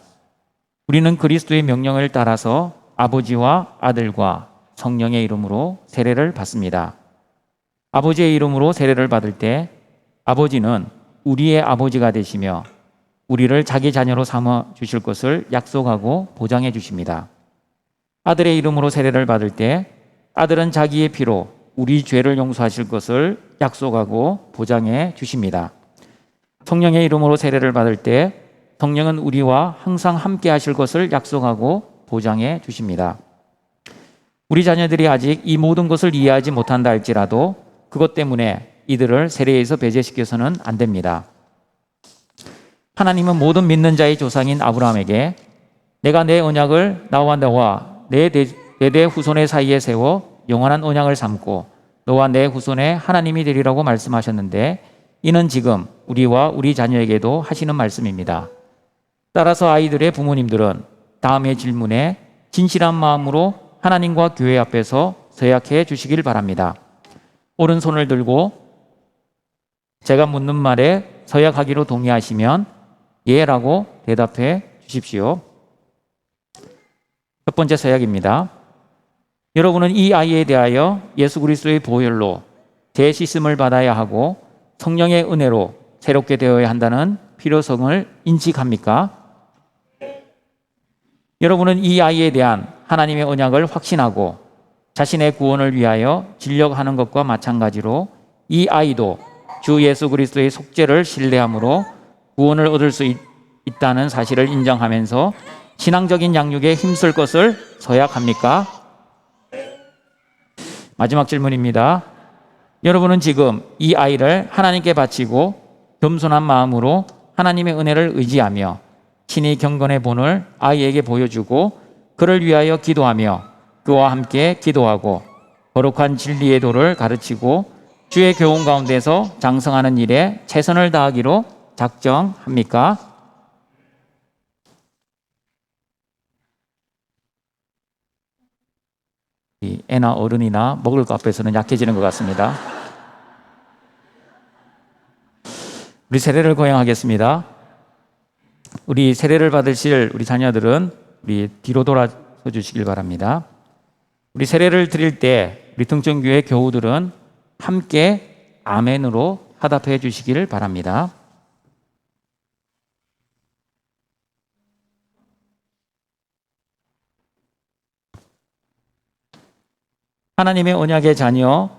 우리는 그리스도의 명령을 따라서 아버지와 아들과 성령의 이름으로 세례를 받습니다. 아버지의 이름으로 세례를 받을 때 아버지는 우리의 아버지가 되시며 우리를 자기 자녀로 삼아 주실 것을 약속하고 보장해 주십니다. 아들의 이름으로 세례를 받을 때 아들은 자기의 피로 우리 죄를 용서하실 것을 약속하고 보장해 주십니다. 성령의 이름으로 세례를 받을 때 성령은 우리와 항상 함께 하실 것을 약속하고 보장해 주십니다. 우리 자녀들이 아직 이 모든 것을 이해하지 못한다 할지라도 그것 때문에 이들을 세례에서 배제시켜서는 안 됩니다. 하나님은 모든 믿는 자의 조상인 아브라함에게 내가 내 언약을 나와 너와 내 대대 후손의 사이에 세워 영원한 언약을 삼고 너와 내 후손의 하나님이 되리라고 말씀하셨는데 이는 지금 우리와 우리 자녀에게도 하시는 말씀입니다. 따라서 아이들의 부모님들은 다음의 질문에 진실한 마음으로 하나님과 교회 앞에서 서약해 주시길 바랍니다. 오른손을 들고 제가 묻는 말에 서약하기로 동의하시면 예라고 대답해 주십시오. 첫 번째 서약입니다. 여러분은 이 아이에 대하여 예수 그리스도의 보혈로 재씻음을 받아야 하고 성령의 은혜로 새롭게 되어야 한다는 필요성을 인식합니까? 여러분은 이 아이에 대한 하나님의 언약을 확신하고 자신의 구원을 위하여 진력하는 것과 마찬가지로 이 아이도 주 예수 그리스도의 속죄를 신뢰함으로 구원을 얻을 수 있다는 사실을 인정하면서 신앙적인 양육에 힘쓸 것을 서약합니까? 마지막 질문입니다. 여러분은 지금 이 아이를 하나님께 바치고 겸손한 마음으로 하나님의 은혜를 의지하며 신이 경건의 본을 아이에게 보여주고 그를 위하여 기도하며 그와 함께 기도하고 거룩한 진리의 도를 가르치고 주의 교훈 가운데서 장성하는 일에 최선을 다하기로 작정합니까? 애나 어른이나 먹을 것 앞에서는 약해지는 것 같습니다. 우리 세례를 거행하겠습니다. 우리 세례를 받으실 우리 자녀들은 우리 뒤로 돌아서 주시길 바랍니다. 우리 세례를 드릴 때 우리 등촌교회 교우들은 함께 아멘으로 화답해 주시길 바랍니다. 하나님의 언약의 자녀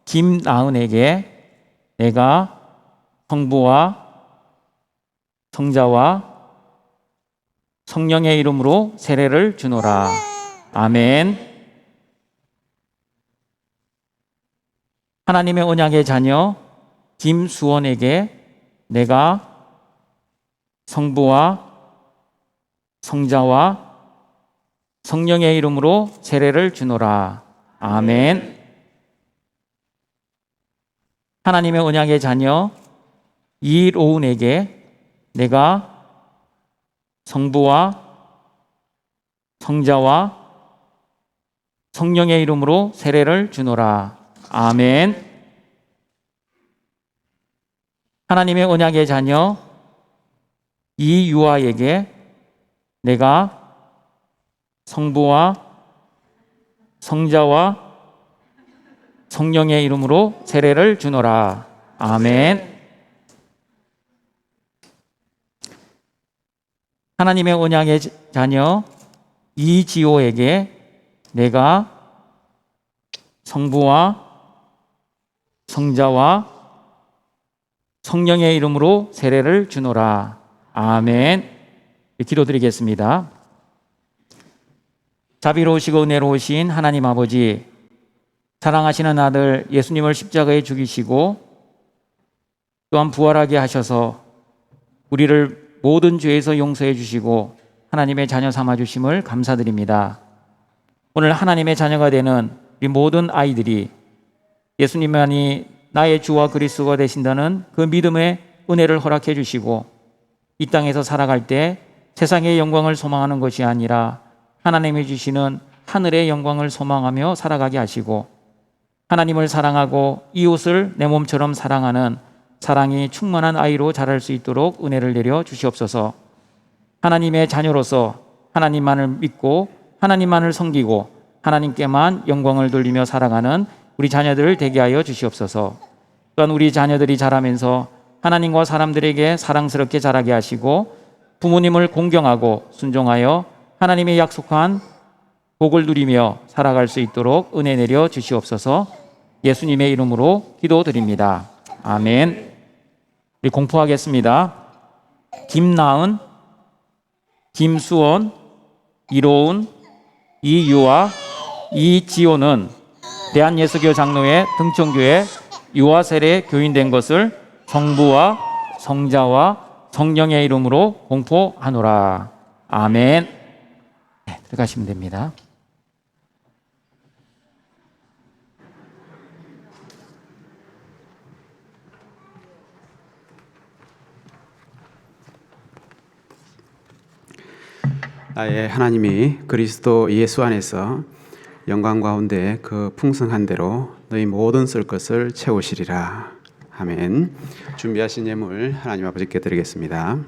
김나은에게 내가 성부와 성자와 성령의 이름으로 세례를 주노라. 아멘. 하나님의 언약의 자녀 김수원에게 내가 성부와 성자와 성령의 이름으로 세례를 주노라. 아멘. 하나님의 언약의 자녀 이로운에게 내가 성부와 성자와 성령의 이름으로 세례를 주노라. 아멘. 하나님의 언약의 자녀 이유아에게 내가 성부와 성자와 성령의 이름으로 세례를 주노라. 아멘. 하나님의 언약의 자녀 이지호에게 내가 성부와 성자와 성령의 이름으로 세례를 주노라. 아멘. 기도드리겠습니다. 자비로우시고 은혜로우신 하나님 아버지, 사랑하시는 아들 예수님을 십자가에 죽이시고 또한 부활하게 하셔서 우리를 모든 죄에서 용서해 주시고 하나님의 자녀 삼아 주심을 감사드립니다. 오늘 하나님의 자녀가 되는 우리 모든 아이들이 예수님만이 나의 주와 그리스도가 되신다는 그 믿음의 은혜를 허락해 주시고 이 땅에서 살아갈 때 세상의 영광을 소망하는 것이 아니라 하나님이 주시는 하늘의 영광을 소망하며 살아가게 하시고 하나님을 사랑하고 이웃을 내 몸처럼 사랑하는 사랑이 충만한 아이로 자랄 수 있도록 은혜를 내려 주시옵소서. 하나님의 자녀로서 하나님만을 믿고 하나님만을 섬기고 하나님께만 영광을 돌리며 살아가는 우리 자녀들을 되게 하여 주시옵소서. 또한 우리 자녀들이 자라면서 하나님과 사람들에게 사랑스럽게 자라게 하시고 부모님을 공경하고 순종하여 하나님의 약속한 복을 누리며 살아갈 수 있도록 은혜 내려 주시옵소서. 예수님의 이름으로 기도드립니다. 아멘. 우리 공포하겠습니다. 김나은, 김수원, 이로운, 이유아, 이지호는 대한예수교 장로회 등촌교회 유아세례 교인된 것을 성부와 성자와 성령의 이름으로 공포하노라. 아멘. 네, 들어가시면 됩니다. 나의 하나님이 그리스도 예수 안에서 영광 가운데 그 풍성한 대로 너희 모든 쓸 것을 채우시리라. 아멘. 준비하신 예물 하나님 아버지께 드리겠습니다.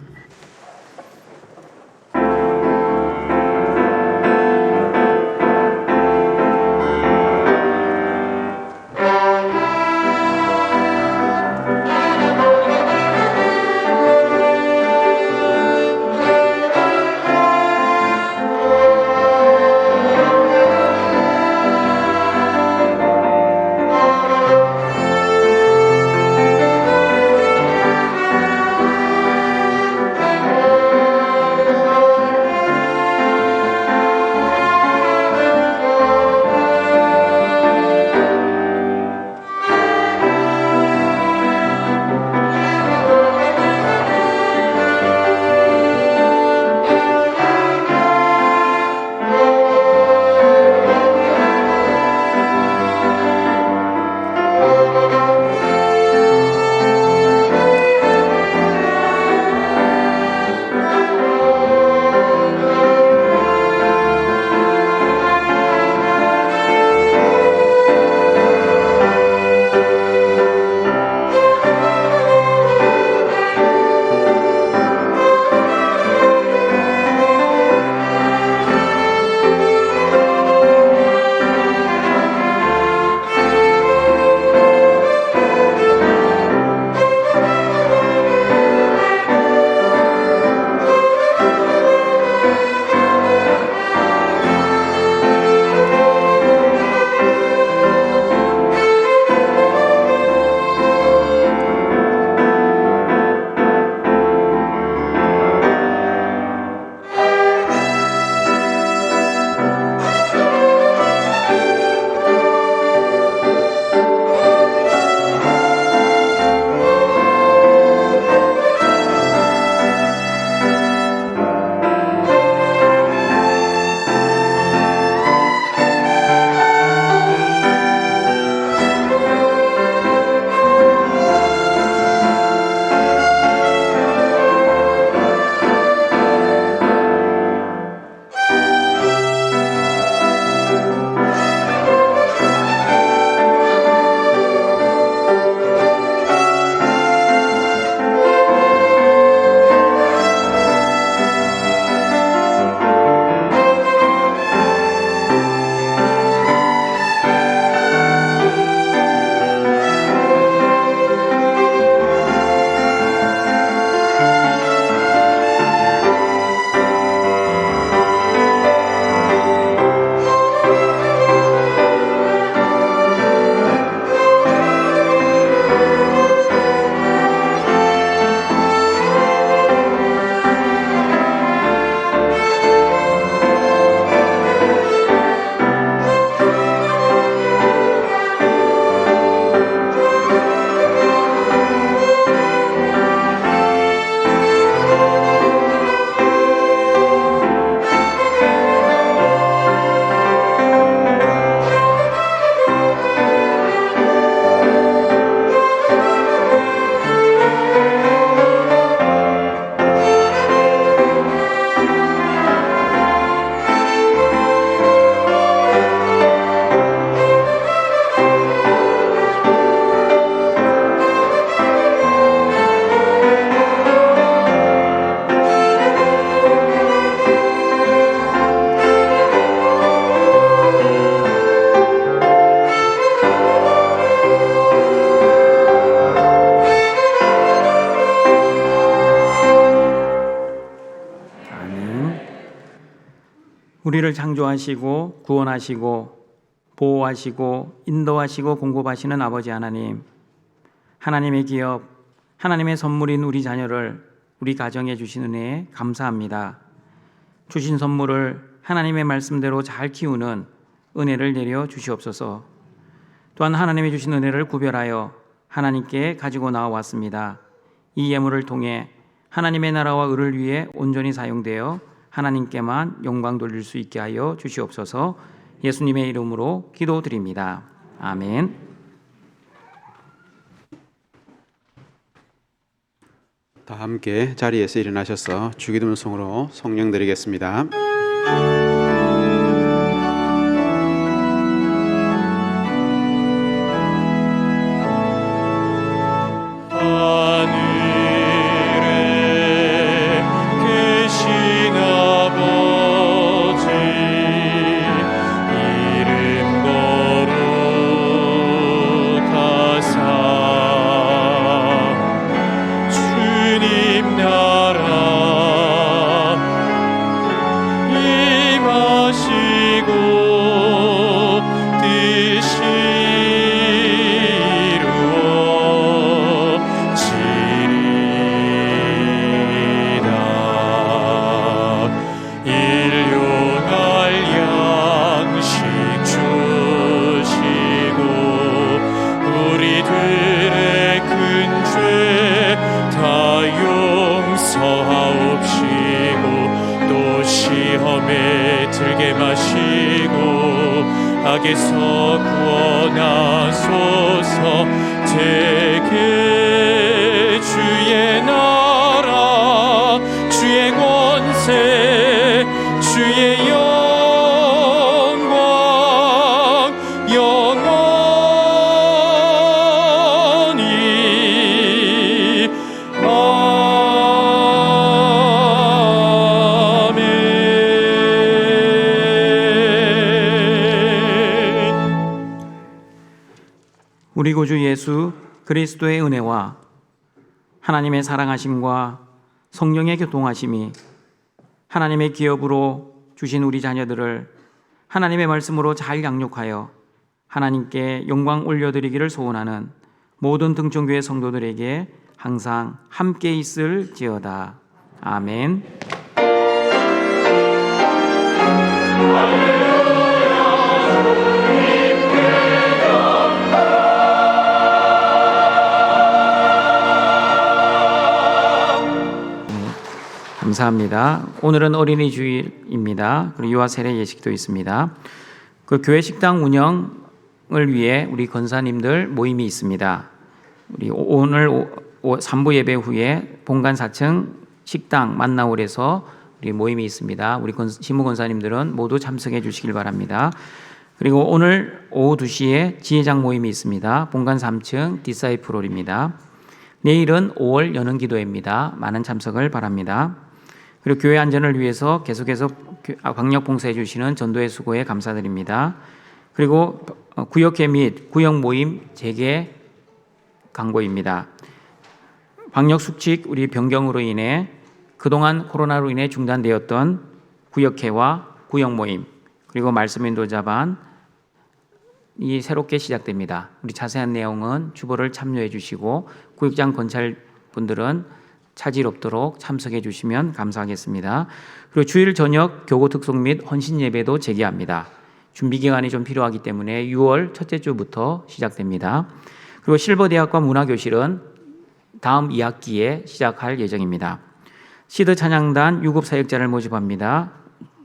우리를 창조하시고 구원하시고 보호하시고 인도하시고 공급하시는 아버지 하나님, 하나님의 기업, 하나님의 선물인 우리 자녀를 우리 가정에 주신 은혜에 감사합니다. 주신 선물을 하나님의 말씀대로 잘 키우는 은혜를 내려 주시옵소서. 또한 하나님이 주신 은혜를 구별하여 하나님께 가지고 나와왔습니다. 이 예물을 통해 하나님의 나라와 의를 위해 온전히 사용되어 하나님께만 영광 돌릴 수 있게 하여 주시옵소서. 예수님의 이름으로 기도드립니다. 아멘. 다 함께 자리에서 일어나셔서 주기도문송으로 성령 드리겠습니다. 하늘에 계신 아버지 이름 거룩하사 주님 나라 임하시고 뜻이 이루어지리이다. 일용할 양식 주시고 우리들의 큰 죄 다 용서하옵시고 또 시험에 들게 마시고 악에서 구원하소서. 제게 주의 나라 주의 권세 주의 영광 영원히 우리 구주 예수 그리스도의 은혜와 하나님의 사랑하심과 성령의 교통하심이 하나님의 기업으로 주신 우리 자녀들을 하나님의 말씀으로 잘 양육하여 하나님께 영광 올려드리기를 소원하는 모든 등촌교회 성도들에게 항상 함께 있을지어다. 아멘. 감사합니다. 오늘은 어린이 주일입니다. 그리고 유아 세례 예식도 있습니다. 그 교회 식당 운영을 위해 우리 권사님들 모임이 있습니다. 우리 오늘 3부 예배 후에 본관 4층 식당 만나홀에서 우리 모임이 있습니다. 우리 시무 권사님들은 모두 참석해 주시길 바랍니다. 그리고 오늘 오후 2시에 지혜장 모임이 있습니다. 본관 3층 디사이플홀입니다. 내일은 5월 여는 기도회입니다. 많은 참석을 바랍니다. 그리고 교회 안전을 위해서 계속해서 방역 봉사해 주시는 전도회 수고에 감사드립니다. 그리고 구역회 및 구역 모임 재개 광고입니다. 방역 수칙 우리 변경으로 인해 그동안 코로나로 인해 중단되었던 구역회와 구역 모임 그리고 말씀 인도자반 이 새롭게 시작됩니다. 우리 자세한 내용은 주보를 참여해 주시고 구역장 권찰분들은 차질 없도록 참석해 주시면 감사하겠습니다. 그리고 주일 저녁 교고 특송 및 헌신 예배도 재개합니다. 준비 기간이 좀 필요하기 때문에 6월 첫째 주부터 시작됩니다. 그리고 실버대학과 문화교실은 다음 2학기에 시작할 예정입니다. 시드 찬양단 유급 사역자를 모집합니다.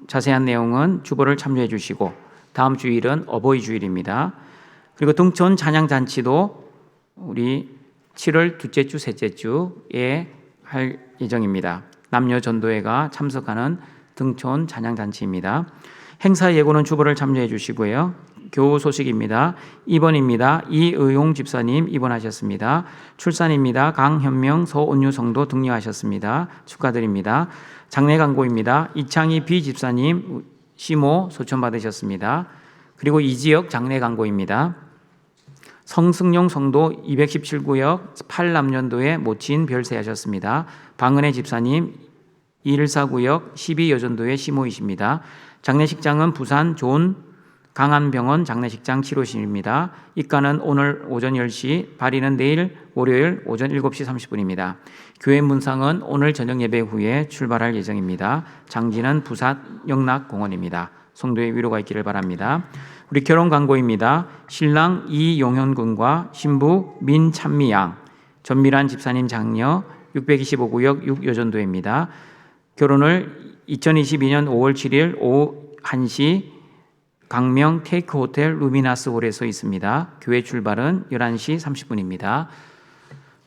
자세한 내용은 주보를 참조해 주시고 다음 주일은 어버이 주일입니다. 그리고 등촌 찬양 잔치도 우리 7월 둘째 주 셋째 주에 할 예정입니다. 남녀 전도회가 참석하는 등촌 찬양 잔치입니다. 행사 예고는 주보를 참조해 주시고요. 교우 소식입니다. 입원입니다. 이의용 집사님 입원하셨습니다. 출산입니다. 강현명 서온유 성도 등려하셨습니다. 축하드립니다. 장례 광고입니다. 이창희 비 집사님 시모 소천 받으셨습니다. 그리고 이지역 장례 광고입니다. 성승용 성도 217구역 8남년도에 모친 별세하셨습니다. 방은혜 집사님 214구역 12여전도의 시모이십니다. 장례식장은 부산 존 강안병원 장례식장 치료실입니다. 입가는 오늘 오전 10시, 발인은 내일 월요일 오전 7시 30분입니다. 교회 문상은 오늘 저녁 예배 후에 출발할 예정입니다. 장지는 부산 영락공원입니다. 성도의 위로가 있기를 바랍니다. 우리 결혼 광고입니다. 신랑 이용현 군과 신부 민찬미 양, 전미란 집사님 장녀 625구역 6여전도입니다. 결혼을 2022년 5월 7일 오후 1시 강명 테이크 호텔 루미나스 홀에서 있습니다. 교회 출발은 11시 30분입니다.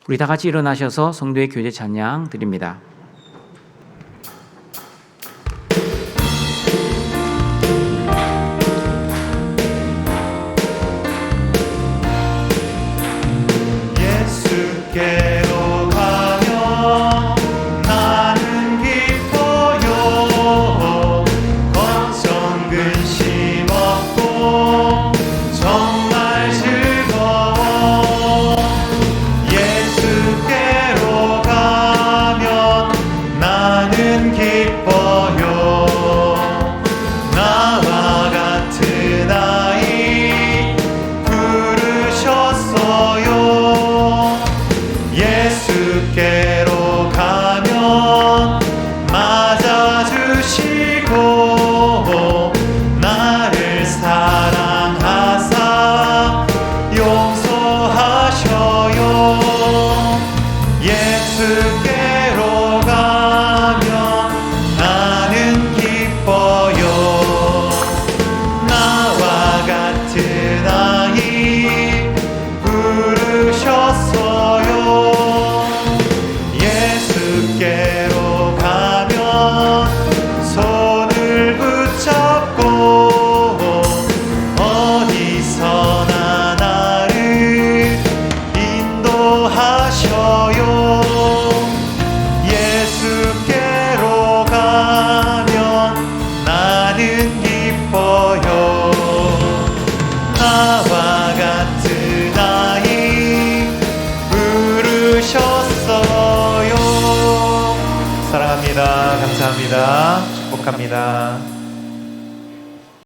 우리 다 같이 일어나셔서 성도의 교제 찬양 드립니다. 예수께로 가면 나는 기뻐요. 걱정 근심 없고 정말 즐거워. 예수께로 가면 나는 기뻐요. 나와 같은 아이 부르셨어요. 예수께로 가면 맞아주시고 나를 사랑하사 용서하셔요. 예수께로 가면 나는 기뻐요. 나와 같은 아이 부르셨어요. 예수께로 가면 손을 붙잡고 어디서나 나를 인도하셔요. 예수께로 가면 나는 기뻐요. 나와 같은 아이 부르셨어요. 사랑합니다. 감사합니다. 축복합니다.